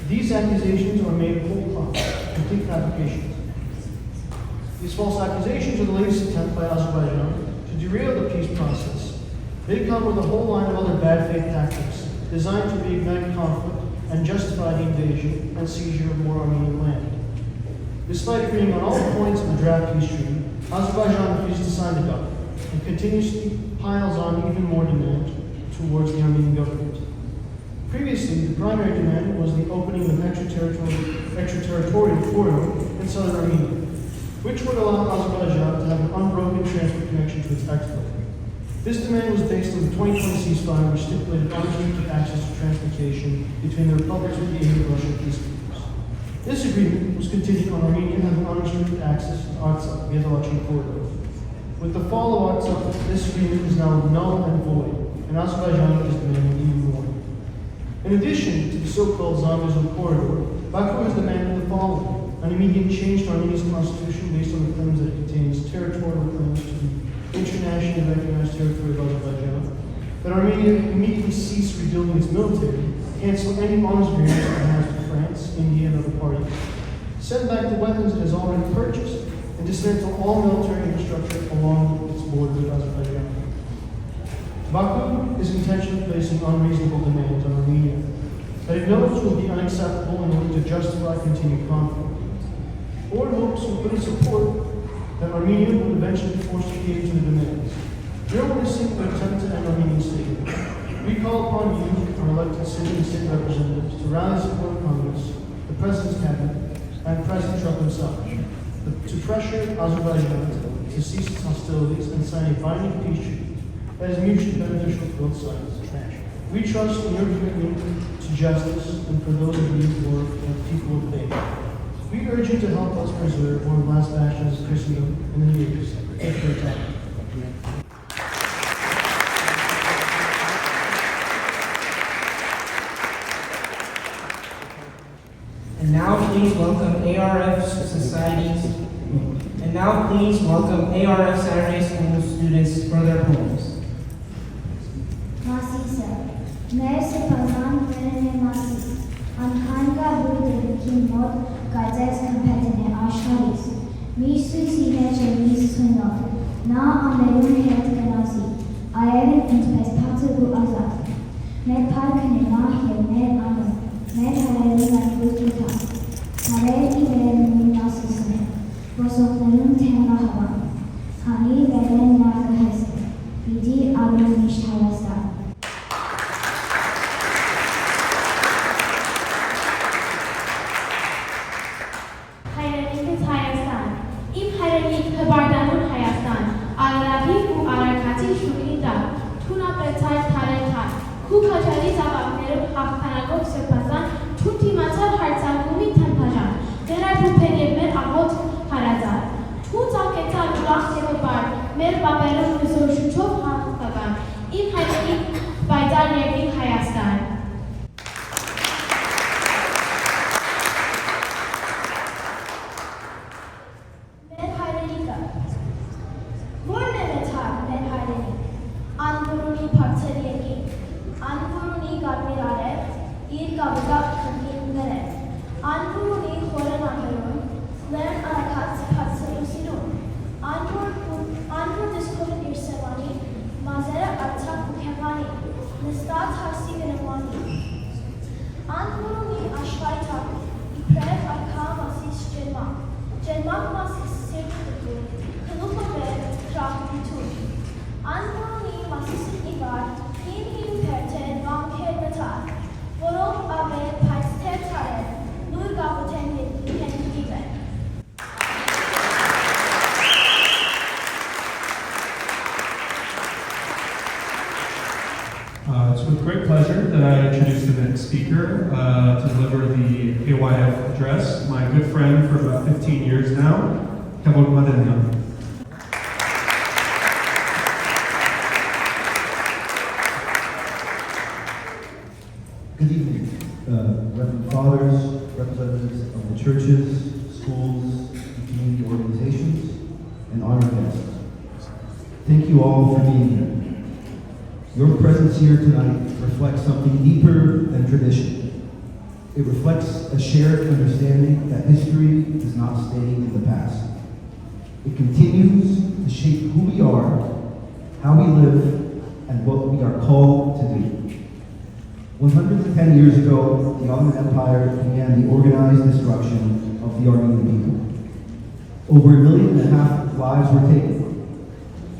These accusations are made whole cloth, complete fabrications. These false accusations are the latest attempt by Azerbaijan to derail the peace process. They come with a whole line of other bad faith tactics designed to reignite conflict and justify the invasion and seizure of more Armenian land. Despite agreeing on all the points of the draft peace treaty, Azerbaijan refuses to sign the document and continuously piles on even more demand towards the Armenian government. Previously, the primary demand was the opening of an extraterritorial corridor in southern Armenia, which would allow Azerbaijan to have an unbroken transport connection to its export. This demand was based on the 2020 ceasefire, which stipulated unrestricted access to transportation between the republics with the aid of Russian peacekeepers. This agreement was contingent on Armenia having unrestricted access to Artsakh via the Lachian corridor. With the fall of Artsakh, this agreement is now null and void, and Azerbaijan is demanding even more. In addition to the so-called Zangezur corridor, Baku has demanded the following: an immediate change to Armenia's constitution based on the claims that it contains territorial claims to the internationally recognized territory of Azerbaijan, that Armenia immediately cease rebuilding its military, cancel any arms agreements it has with France, India, and other parties, send back the weapons it has already purchased, and dismantle all military infrastructure along its border with Azerbaijan. placing unreasonable demands on Armenia that it knows will be unacceptable in order to justify continued conflict. Or hopes will put in support that Armenia will eventually be forced to cave to the demands. We are witnessing an attempt to end Armenian statehood. We call upon you, our elected city and state representatives, to rally support of Congress, the President's cabinet, and President Trump himself, to pressure Azerbaijan to cease its hostilities and sign a binding peace treaty that is mutually beneficial to both sides. We trust in your commitment to justice and for those of you who are the people of faith. We urge you to help us preserve one of the last bastions of Christendom in the years. Thank you for your time. And now please welcome ARF Societies. And now please welcome ARF Saturday School students for their poems. Masisa, Merse Pazan Verene Masis, Ankanga Buddha Mod, Gazes Competene Ashharis, Misusi Heche Misunot, Na Amerun Het Ganasi, Aerin and Pespatabu Azat, Med Parkane Mahir, Med Anam, Med Harelina Buddha, Harel Iverin Nasisne, Vosoknarun Tema Havan, Hani Veren Nagahese, Vidi Abel Nishtarasa. It's with great pleasure that I introduce the next speaker to deliver the AYF address, my good friend for about 15 years now, Kevork Madenlian. Good evening, Reverend Fathers, representatives of the churches, schools, and community organizations, and honored guests. Thank you all for being here. Your presence here tonight reflects something deeper than tradition. It reflects a shared understanding that history does not stay in the past. It continues to shape who we are, how we live, and what we are called to do. 110 years ago, the Ottoman Empire began the organized destruction of the Armenian people. Over 1.5 million lives were taken.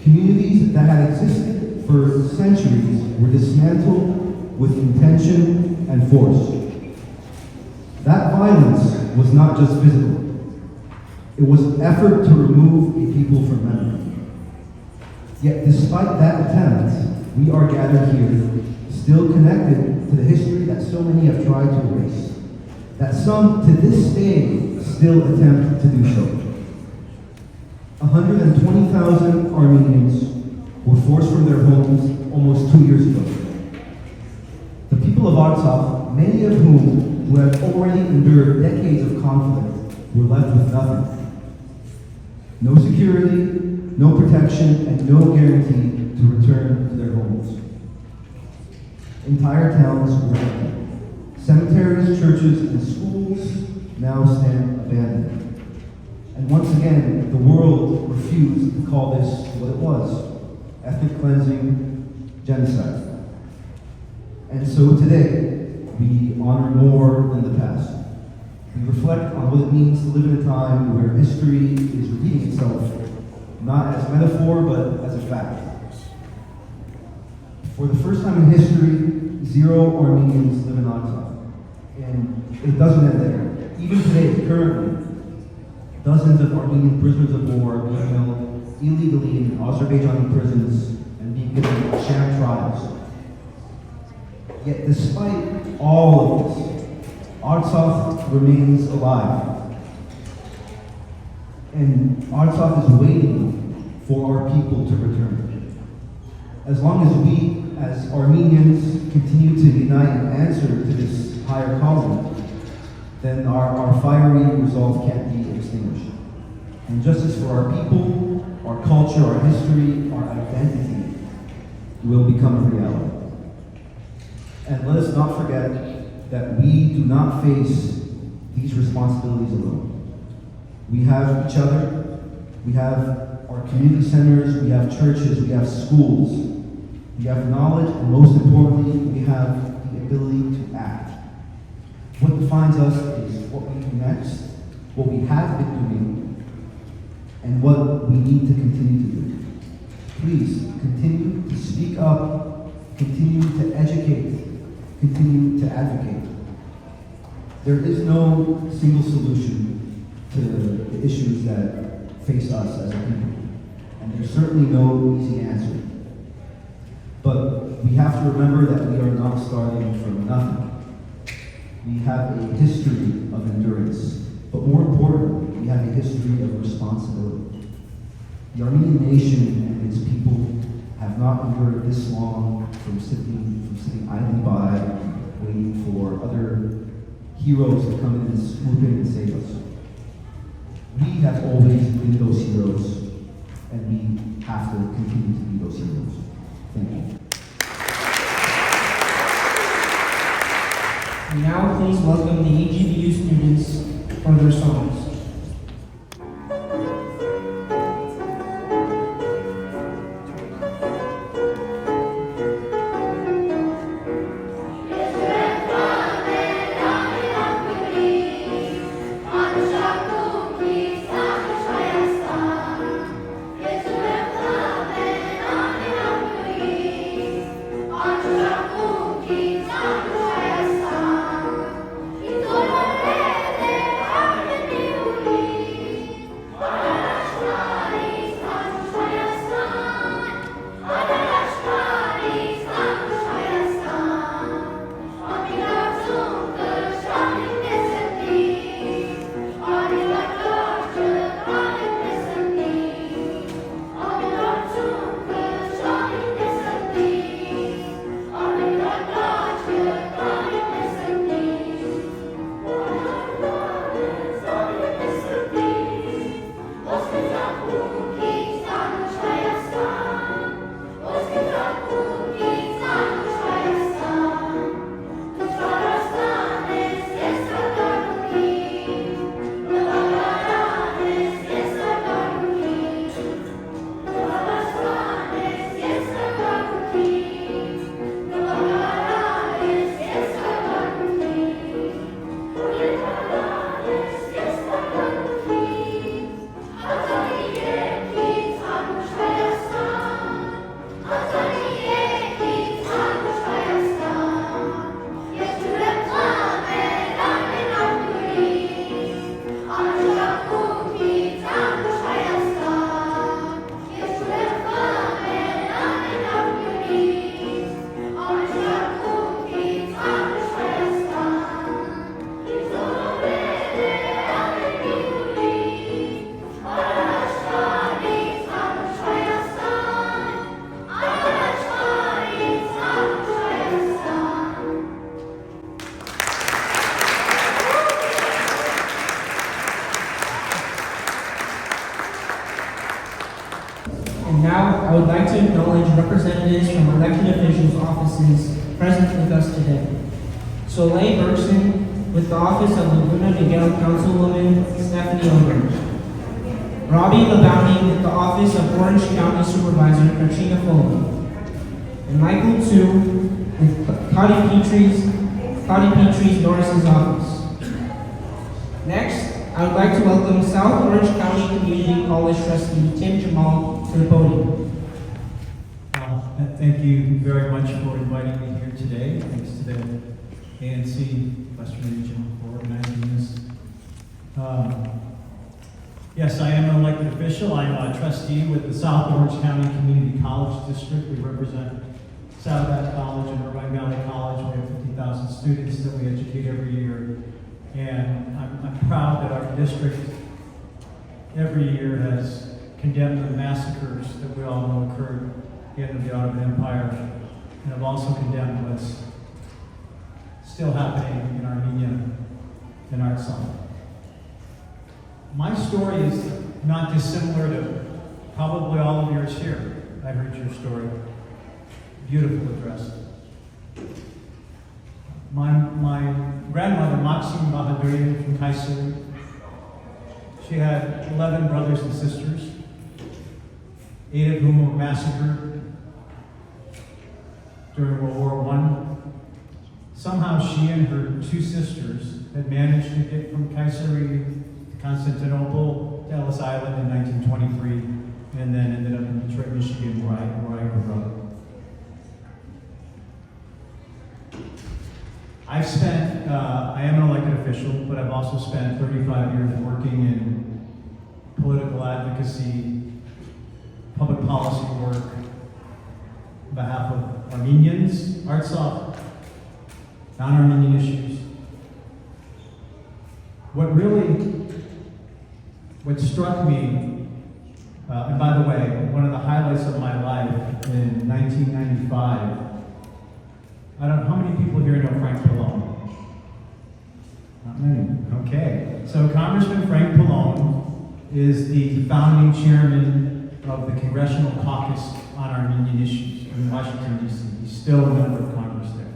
Communities that had existed for centuries were dismantled with intention and force. That violence was not just physical. It was an effort to remove a people from memory. Yet despite that attempt, we are gathered here, still connected to the history that so many have tried to erase, that some to this day still attempt to do so. 120,000 Armenians were forced from their homes almost 2 years ago. The people of Artsakh, many of whom who have already endured decades of conflict, were left with nothing. No security, no protection, and no guarantee to return to their homes. Entire towns were empty. Cemeteries, churches, and schools now stand abandoned. And once again, the world refused to call this what it was: ethnic cleansing, genocide. And so today, we honor more than the past. We reflect on what it means to live in a time where history is repeating itself, not as metaphor, but as a fact. For the first time in history, 0 Armenians live in exile. And it doesn't end there. Even today, currently, dozens of Armenian prisoners of war are being held illegally in Azerbaijani prisons and being given sham trials. Yet despite all of this, Artsakh remains alive. And Artsakh is waiting for our people to return. As long as we, as Armenians, continue to unite and answer to this higher calling, then our fiery resolve can't be extinguished. And justice for our people, our culture, our history, our identity will become a reality. And let us not forget that we do not face these responsibilities alone. We have each other, we have our community centers, we have churches, we have schools, we have knowledge, and most importantly, we have the ability to act. What defines us is what we do next, what we have been doing, and what we need to continue to do. Please continue to speak up, continue to educate, continue to advocate. There is no single solution to the issues that face us as a people, and there's certainly no easy answer. But we have to remember that we are not starting from nothing. We have a history of endurance, but more importantly, we have a history of responsibility. The Armenian nation and its people have not endured this long from sitting idly by, waiting for other heroes to come in and swoop in and save us. We have always been those heroes, and we have to continue to be those heroes. Thank you. And now please welcome the AGBU students for their songs. And now, I would like to acknowledge representatives from elected officials' offices present with us today. Soleil Bergson, with the office of Laguna Miguel Councilwoman Stephanie Ober. Robbie Labounty, with the office of Orange County Supervisor Katrina Foley. and Michael II with Cotty Petrie's Norris's office. Next, I would like to welcome South Orange County Community College trustee Tim Jamal to the podium. Thank you very much for inviting me here today. Thanks to the ANC Western Region for organizing this. Yes, I am an elected official. I'm a trustee with the South Orange County Community College District. We represent Sardarabad College and Irvine Valley College. We have 50,000 students that we educate every year. And I'm proud that our district every year has condemned the massacres that we all know occurred at the end of the Ottoman Empire, and have also condemned what's still happening in Armenia and Artsakh. My story is not dissimilar to probably all of yours here. I heard your story. Beautiful address. My grandmother, Maxim Bedourian from Kayseri, she had 11 brothers and sisters, 8 of whom were massacred during World War I. Somehow she and her 2 sisters had managed to get from Kayseri to Constantinople to Ellis Island in 1923, and then ended up in Detroit, Michigan, where I grew up. I am an elected official, but I've also spent 35 years working in political advocacy, public policy work on behalf of Armenians, Artsakh, non-Armenian issues. What struck me, and by the way, one of the highlights of my life in 1995, I don't know how many people here know Frank Pallone. Not many. Okay. So Congressman Frank Pallone is the founding chairman of the Congressional Caucus on Armenian Issues in Washington, D.C. He's still a member of Congress there.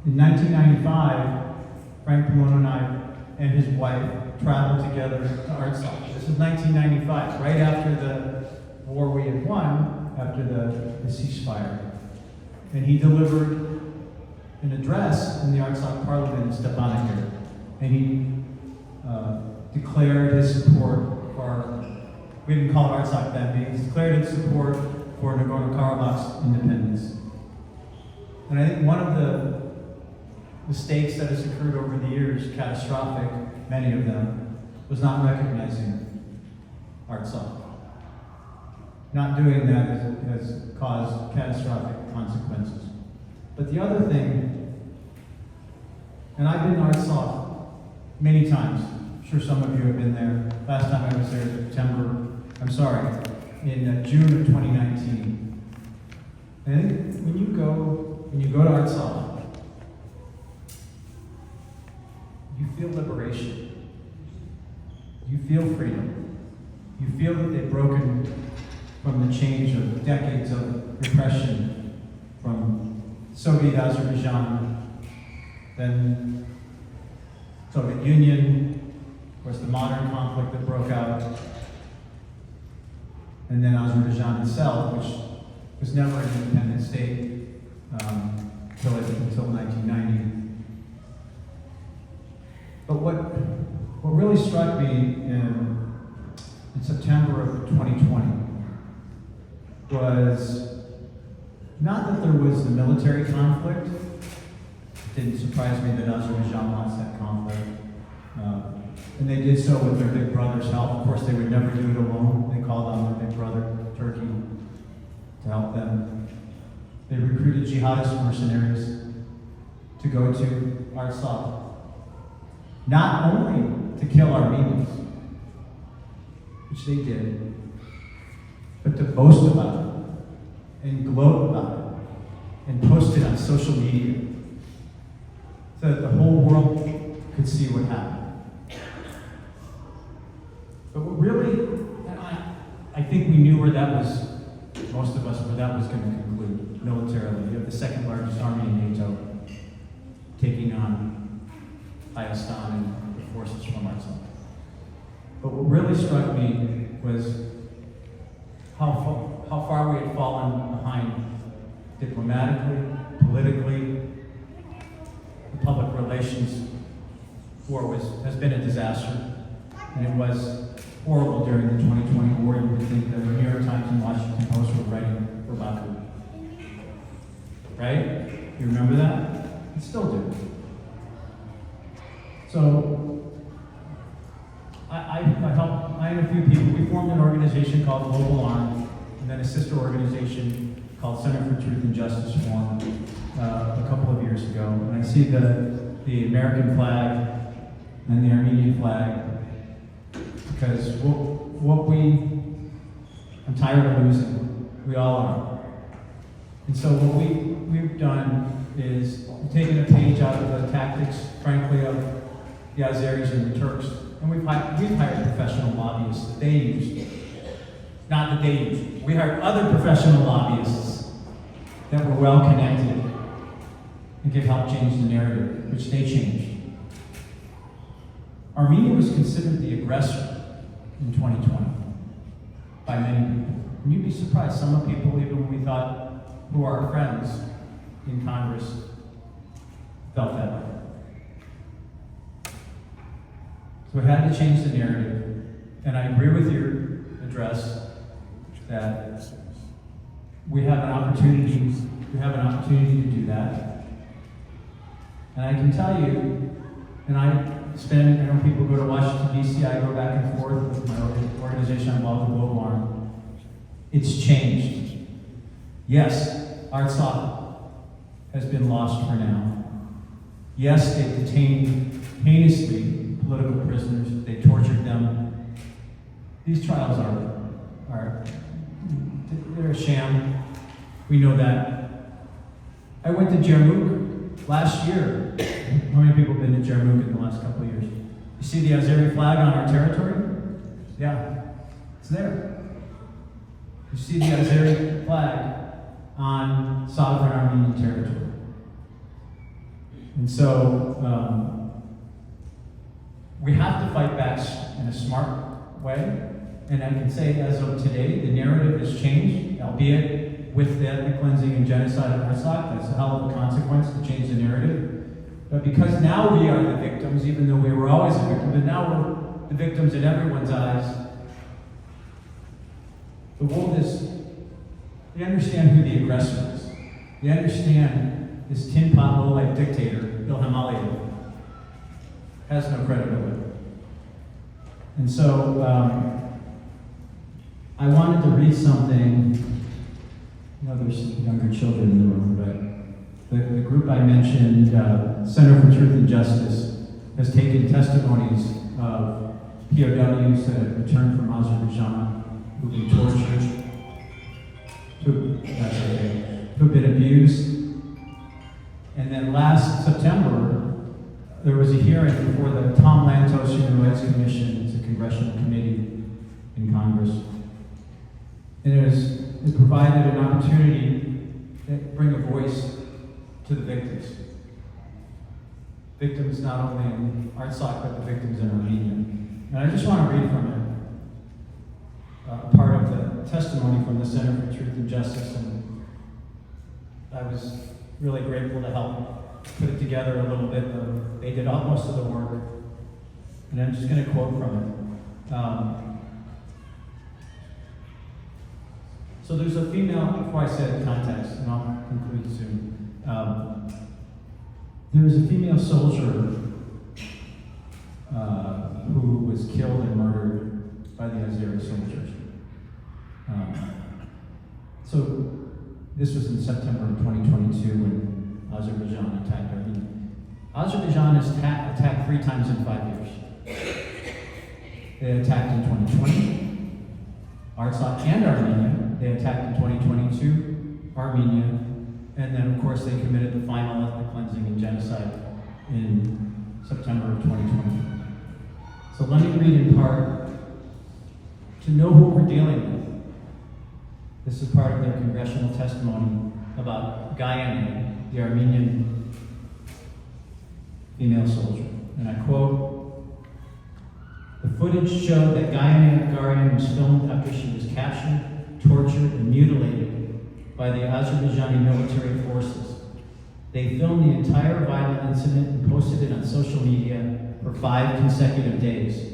In 1995, Frank Pallone and I and his wife traveled together to Artsakh. This is 1995, right after the war we had won, after the ceasefire. And he delivered an address in the Artsakh Parliament in Stepanakert, and he declared his support for, we didn't call it Artsakh then, but he declared his support for Nagorno-Karabakh's independence. And I think one of the mistakes that has occurred over the years, catastrophic, many of them, was not recognizing Artsakh. Not doing that has caused catastrophic consequences. But the other thing, and I've been to Artsakh many times. I'm sure some of you have been there. Last time I was there in June of 2019. And when you go to Artsakh, you feel liberation. You feel freedom. You feel that they've broken from the change of decades of repression from Soviet Azerbaijan, then Soviet Union, of course the modern conflict that broke out, and then Azerbaijan itself, which was never an independent state until 1990. But what really struck me in September of 2020 was not that there was the military conflict. It didn't surprise me that Azerbaijan lost that conflict. And they did so with their big brother's help. Of course, they would never do it alone. They called on their big brother, Turkey, to help them. They recruited jihadist mercenaries to go to Artsakh, not only to kill Armenians, which they did, but to boast about it, and gloat about it, and post it on social media, so that the whole world could see what happened. But what really, I think we knew where that was, most of us, where that was going to conclude militarily. You have the second largest army in NATO taking on Hayastan and the forces from Artsakh. But what really struck me was how far we had fallen behind diplomatically, politically. The public relations war has been a disaster, and it was horrible during the 2020 war. You would think the New York Times and Washington Post were writing for Baku. Right? You remember that? You still do. So, I and a few people, we formed an organization called Global Arm, and then a sister organization called Center for Truth and Justice formed a couple of years ago. And I see the American flag and the Armenian flag, because I'm tired of losing. We all are. And so what we've done is we've taken a page out of the tactics, frankly, of the Azeris and the Turks, and we've hired professional lobbyists that they used. Not that they used. We hired other professional lobbyists that were well connected and could help change the narrative, which they changed. Armenia was considered the aggressor in 2020 by many people. And you'd be surprised, some of people, even when we thought, who are our friends in Congress, felt that way. So we had to change the narrative. And I agree with your address that we have an opportunity to do that. And I can tell you, and I know people go to Washington, D.C., I go back and forth with my organization I'm involved with Global Arm. It's changed. Yes, ACYO has been lost for now. Yes, they detained heinously political prisoners. They tortured them. These trials they're a sham. We know that. I went to Yeremia last year. How many people have been to Yeremia in the last couple of years? You see the Azeri flag on our territory? Yeah, it's there. You see the Azeri flag on sovereign Armenian territory. And so, we have to fight back in a smart way. And I can say, as of today, the narrative has changed, albeit with the ethnic cleansing and genocide of ACYO. That's a hell of a consequence to change the narrative. But because now we are the victims, even though we were always a victim, but now we're the victims in everyone's eyes, the world they understand who the aggressor is. They understand this tin pot low-life dictator, Ilham Aliyev, has no credibility. And so, I wanted to read something. I know there's younger children in the room, but the group I mentioned, Center for Truth and Justice, has taken testimonies of POWs that have returned from Azerbaijan who've been tortured, who've been abused. And then last September, there was a hearing before the Tom Lantos Human Rights Commission. It's a congressional committee in Congress. And it provided an opportunity to bring a voice to the victims. Victims not only in ACYO, but the victims in Armenia. And I just want to read from it, a part of the testimony from the Center for Truth and Justice. And I was really grateful to help put it together a little bit. They did most of the work. And I'm just going to quote from it. So there's a female, before I say the context, and I'll conclude soon. There was a female soldier who was killed and murdered by the Azeri soldiers. So this was in September of 2022 when Azerbaijan attacked Armenia. Azerbaijan has attacked 3 times in 5 years. They attacked in 2020, ACYO and Armenia. They attacked in 2022, Armenia, and then of course they committed the final ethnic cleansing and genocide in September of 2020. So let me read in part to know who we're dealing with. This is part of their congressional testimony about Aghryan, the Armenian female soldier. And I quote, "The footage showed that Aghryan was filmed after she was captured, tortured, and mutilated by the Azerbaijani military forces. They filmed the entire violent incident and posted it on social media for 5 consecutive days.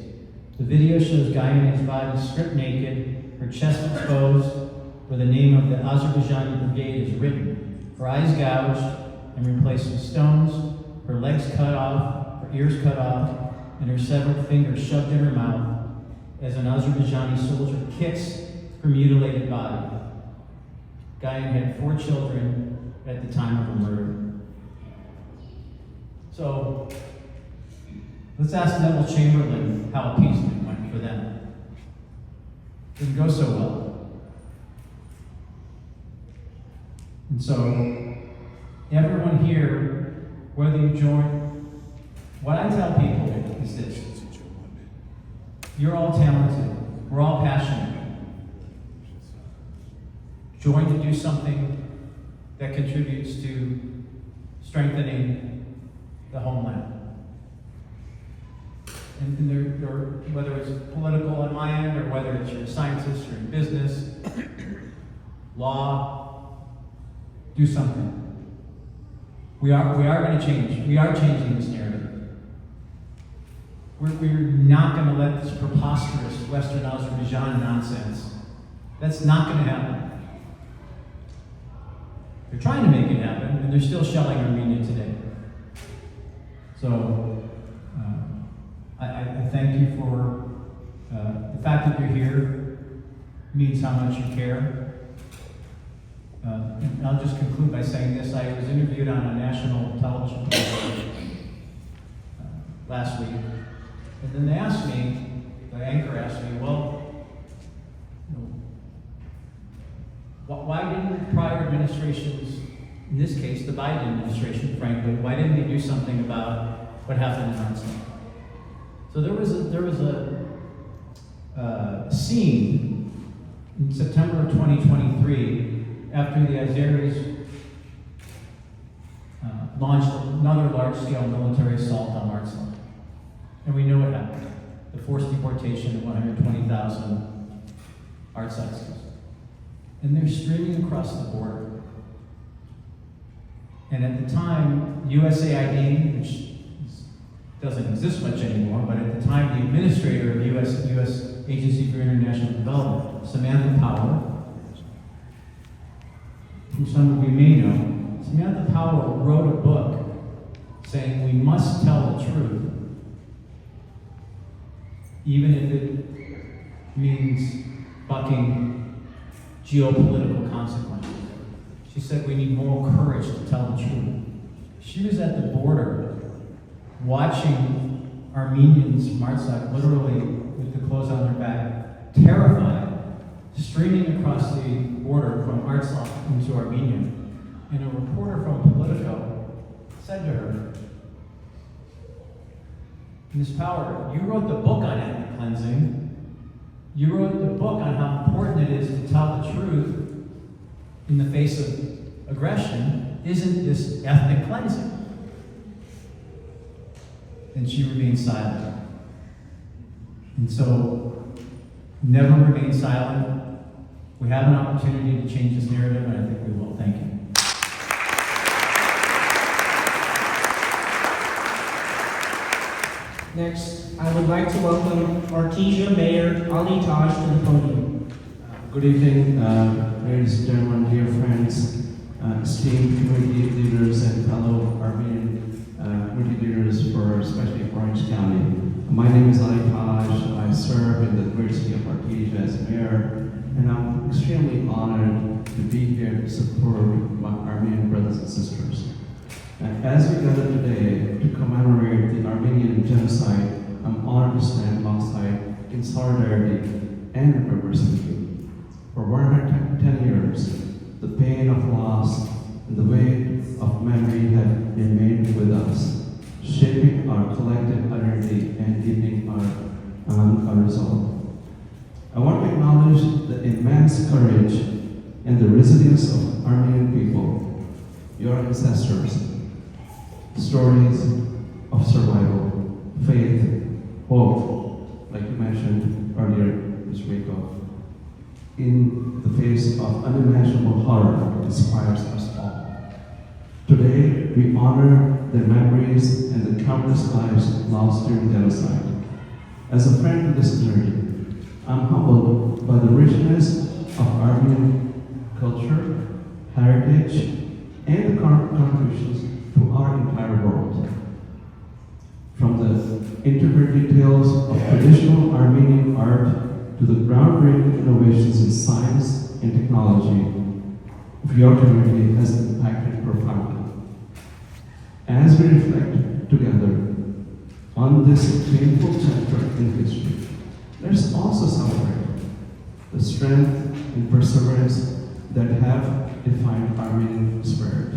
The video shows Guiragos' body stripped naked, her chest exposed, where the name of the Azerbaijani brigade is written, her eyes gouged and replaced with stones, her legs cut off, her ears cut off, and her severed fingers shoved in her mouth as an Azerbaijani soldier kicks her mutilated body. Guiragos had 4 children at the time of her murder. So, let's ask Neville Chamberlain how appeasement went for them. Didn't go so well. And so, everyone here, whether you join, what I tell people is this. You're all talented. We're all passionate. Join to do something that contributes to strengthening the homeland. And there, whether it's political on my end, or whether it's you're a scientist or in business, law, do something. We are going to change. We are changing this narrative. We're not going to let this preposterous Western Azerbaijan nonsense. That's not going to happen. They're trying to make it happen, and they're still shelling Armenia today. So, I thank you for the fact that you're here. Means how much you care. And I'll just conclude by saying this. I was interviewed on a national television program last week, and then they asked me, the anchor asked me, well, you know, why didn't prior administrations, in this case the Biden administration, frankly, why didn't they do something about what happened in Armenia? So there was a scene in September of 2023 after the Azeris launched another large-scale military assault on Artsakh. And we know what happened. The forced deportation of 120,000 Artsakhs. And they're streaming across the border. And at the time, USAID, which doesn't exist much anymore, but at the time, the administrator of U.S. Agency for International Development, Samantha Power, who some of you may know, Samantha Power wrote a book saying we must tell the truth, even if it means bucking geopolitical consequences. She said we need moral courage to tell the truth. She was at the border watching Armenians from Artsakh literally with the clothes on their back, terrified, streaming across the border from Artsakh into Armenia. And a reporter from Politico said to her, Ms. Power, you wrote the book on ethnic cleansing. You wrote the book on how important it is to tell the truth in the face of aggression. Isn't this ethnic cleansing? And she remained silent. And so, never remain silent. We have an opportunity to change this narrative, and I think we will. Thank you. Next, I would like to welcome Martirosian Mayor Ali Taj to the podium. Good evening, ladies and gentlemen, dear friends, esteemed community leaders and fellow Armenian community leaders for especially Orange County. My name is Ali Taj. I serve in the great city of Martirosian as mayor, and I'm extremely honored to be here to support my Armenian brothers and sisters. And as we gather today to commemorate the Armenian Genocide, I'm honored to stand alongside in solidarity and reversibility. For 110 years, the pain of loss and the weight of memory have remained with us, shaping our collective identity and deepening our resolve. I want to acknowledge the immense courage and the resilience of Armenian people, your ancestors. Stories of survival, faith, hope, like you mentioned earlier, Ms. Miko. in the face of unimaginable horror inspires us all. Today, we honor their memories and the countless lives lost during genocide. As a friend to this community, I'm humbled by the richness of Armenian culture, heritage, and the contributions to our entire world. From the intricate details of traditional Armenian art to the groundbreaking innovations in science and technology, your community has impacted profoundly. As we reflect together on this painful chapter in history, let's also celebrate the strength and perseverance that have defined Armenian spirit.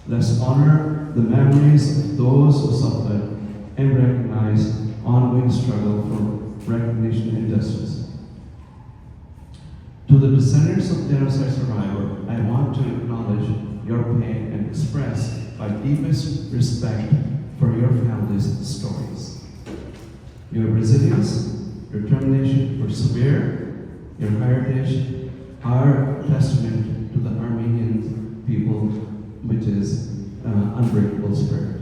Let's honor the memories of those who suffered and recognize ongoing struggle for recognition and justice. To the descendants of genocide survivors, I want to acknowledge your pain and express my deepest respect for your family's stories. Your resilience, determination, persevere, your heritage are testament to the Armenian people, which is unbreakable spirit.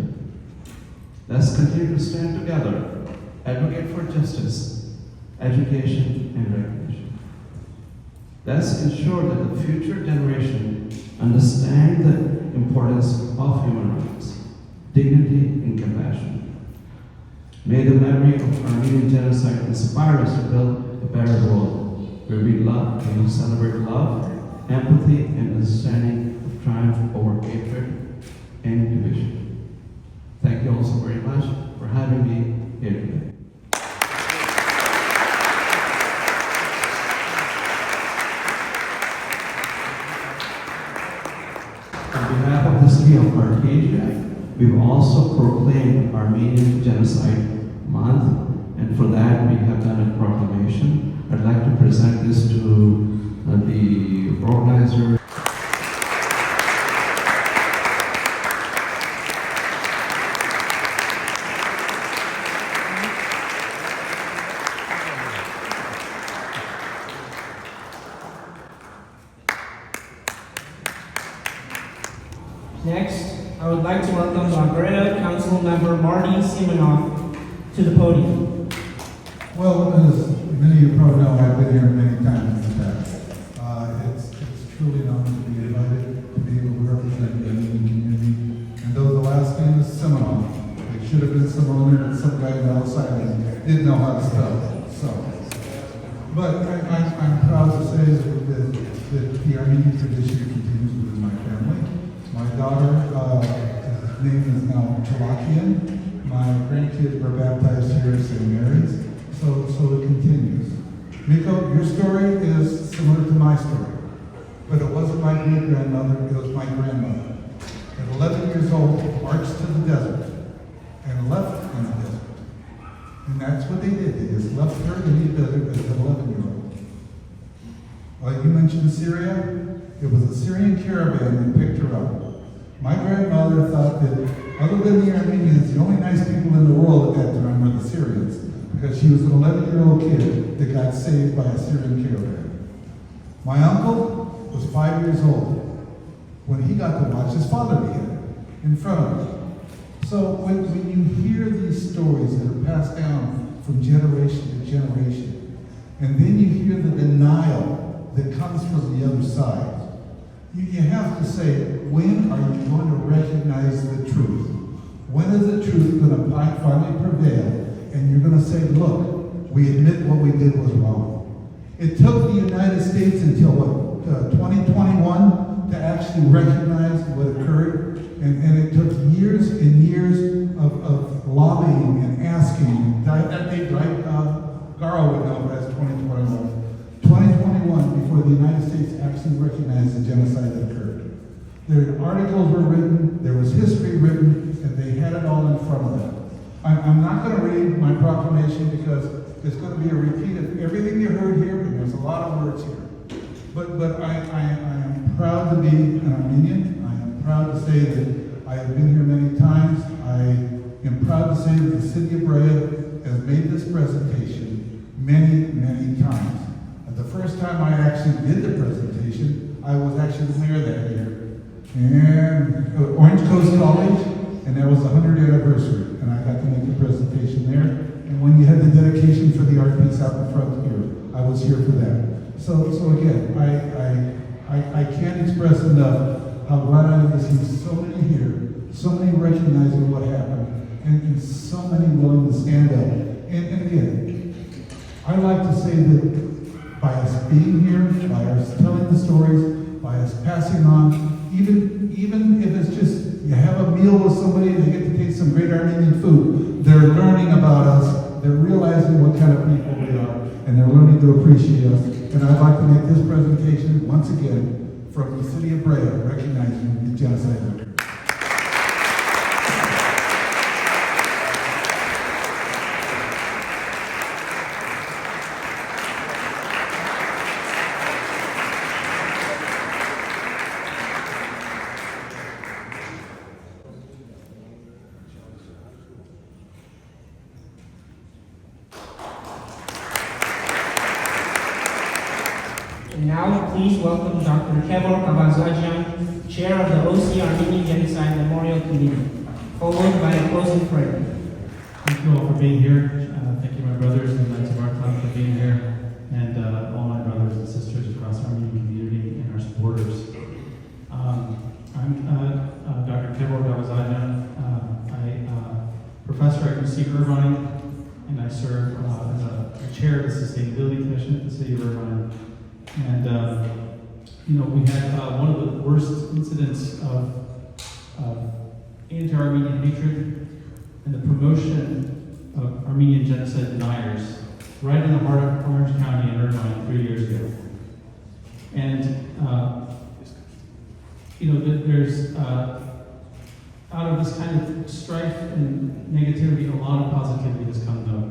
Let's continue to stand together, advocate for justice, education, and recognition. Let's ensure that the future generation understand the importance of human rights, dignity, and compassion. May the memory of Armenian genocide inspire us to build a better world where we love and celebrate love, empathy, and understanding of triumph over hatred and division. Thank you all so very much for having me here today. On behalf of the city of Armenia, we've also proclaimed Armenian Genocide Month, and for that we have done a proclamation. I'd like to present this to the organizer. Next, I would like to welcome Aghryan Council Member Martirosian to the podium. Well, as many of you probably know, I've been here many times in the past. It's truly an honor to be invited to be able to represent the Armenian community. And though the last name is Simonov, it should have been Simon, but some guy outside didn't know how to spell it. So, but I'm proud to say that the Armenian tradition continues within my family. My daughter, his name is now Karekin. My grandkids were baptized here at St. Mary's. So it continues. Miko, your story is similar to my story. But it wasn't my great-grandmother, it was my grandmother. At 11 years old, marched to the desert and left in the desert. And that's what they did. They just left her in the desert as an 11-year-old. You mentioned Syria. It was a Syrian caravan that picked her up. My grandmother thought that, other than the Armenians, the only nice people in the world at that time were the Syrians, because she was an 11-year-old kid that got saved by a Syrian caravan. My uncle was 5 years old when he got to watch his father beheaded in front of him. So when you hear these stories that are passed down from generation to generation, and then you hear the denial that comes from the other side, you have to say, when are you going to recognize the truth? When is the truth going to finally prevail? And you're going to say, look, we admit what we did was wrong. It took the United States until 2021 to actually recognize what occurred. And it took years and years of lobbying and asking. That date, right? Garo would know, that's 2021. 2021, before the United States actually recognized the genocide that occurred. There articles were written, there was history written, and they had it all in front of them. I'm not going to read my proclamation because it's going to be a repeat of everything you heard here, and there's a lot of words here. But I am proud to be an Armenian. I am proud to say that I have been here many times. I am proud to say that the city of Brea has made this presentation many, many times. The first time I actually did the presentation, I was actually there that year. And Orange Coast College, and that was the 100th anniversary. And I got to make the presentation there. And when you had the dedication for the art piece out in front here, I was here for that. So again, I can't express enough how glad I am to see so many here, so many recognizing what happened, and so many willing to stand up. And again, I like to say that by us being here, by us telling the stories, by us passing on, even if it's just you have a meal with somebody and they get to taste some great Armenian food, they're learning about us, they're realizing what kind of people we are, and they're learning to appreciate us. And I'd like to make this presentation once again from the city of Brea, recognizing the genocide. And now, please welcome Dr. Kevork Abazajian, Chair of the OC Armenian Genocide Memorial Committee, followed by a closing prayer. Thank you all for being here. Thank you, my brothers and Knights of Armenia, for being here, and all my brothers and sisters across the Armenian community and our supporters. I'm Dr. Kevork Abazajian. I'm a professor at UC Irvine, and I serve as a chair of the Sustainability Commission at the City of Irvine. And, we had one of the worst incidents of anti-Armenian hatred and the promotion of Armenian genocide deniers right in the heart of Orange County in Irvine 3 years ago. And, there's, out of this kind of strife and negativity, a lot of positivity has come though.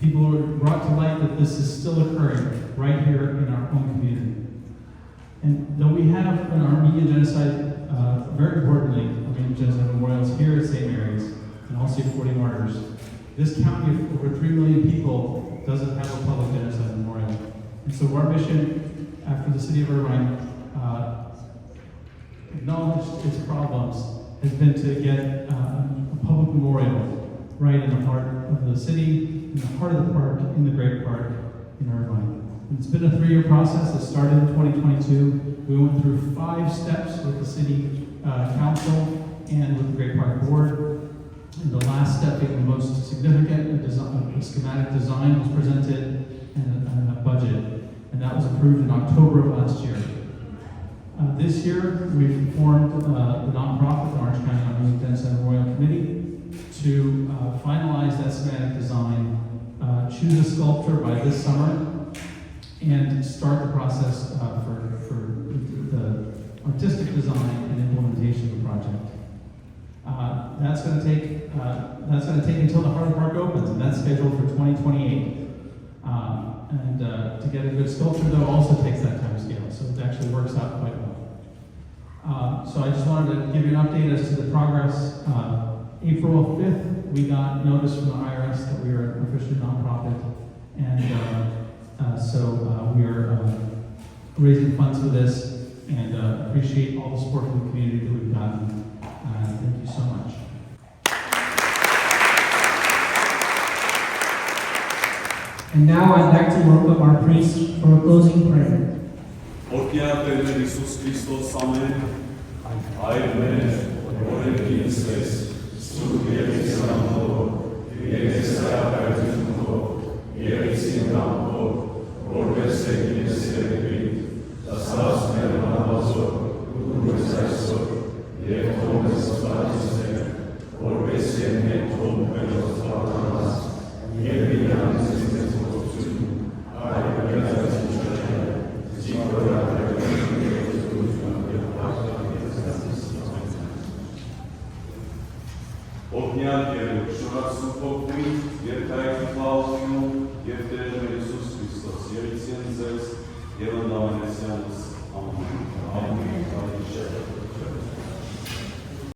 People are brought to light that this is still occurring right here in our own community. And though we have an Armenian genocide, very importantly, Armenian genocide memorials here at St. Mary's and also 40 Martyrs, this county of over 3 million people doesn't have a public genocide memorial. And so our mission after the city of Irvine acknowledged its problems has been to get a public memorial right in the heart of the city, in the heart of the park, in the Great Park in Irvine. It's been a 3-year process. It started in 2022. We went through 5 steps with the city council and with the Great Park Board. And the last step, being the most significant, a schematic design was presented and a budget. And that was approved in October of last year. This year, we've formed the nonprofit, the Orange County Armenian Genocide Memorial Committee, to finalize that schematic design, choose a sculptor by this summer, and start the process for the artistic design and implementation of the project. That's going to take until the Heart of the Park opens, and that's scheduled for 2028. And to get a good sculpture, though, also takes that time scale, so it actually works out quite well. So I just wanted to give you an update as to the progress. April 5th, we got notice from the IRS that we are officially nonprofit, and so we are raising funds for this, and appreciate all the support from the community that we've gotten. Thank you so much. And now I'd like to welcome our priest for a closing prayer. Orkia Tēr Iisus Christos Amen. Այր մեր, օրենքին սես, սուրբ Եկեսյանով, Եկեսայակայությունով, Եկեսինքամով, որպես եկես երկրի, դասած մեր անավազով, ուրպես այսօր, և թողես պատիստեր, որպես ենեք թողմելով թողանած, և իրանց ես ողջություն, այր գետացիչները, զիգորակը, Օրհնյալ Տեր, շնորհացու փոխույթ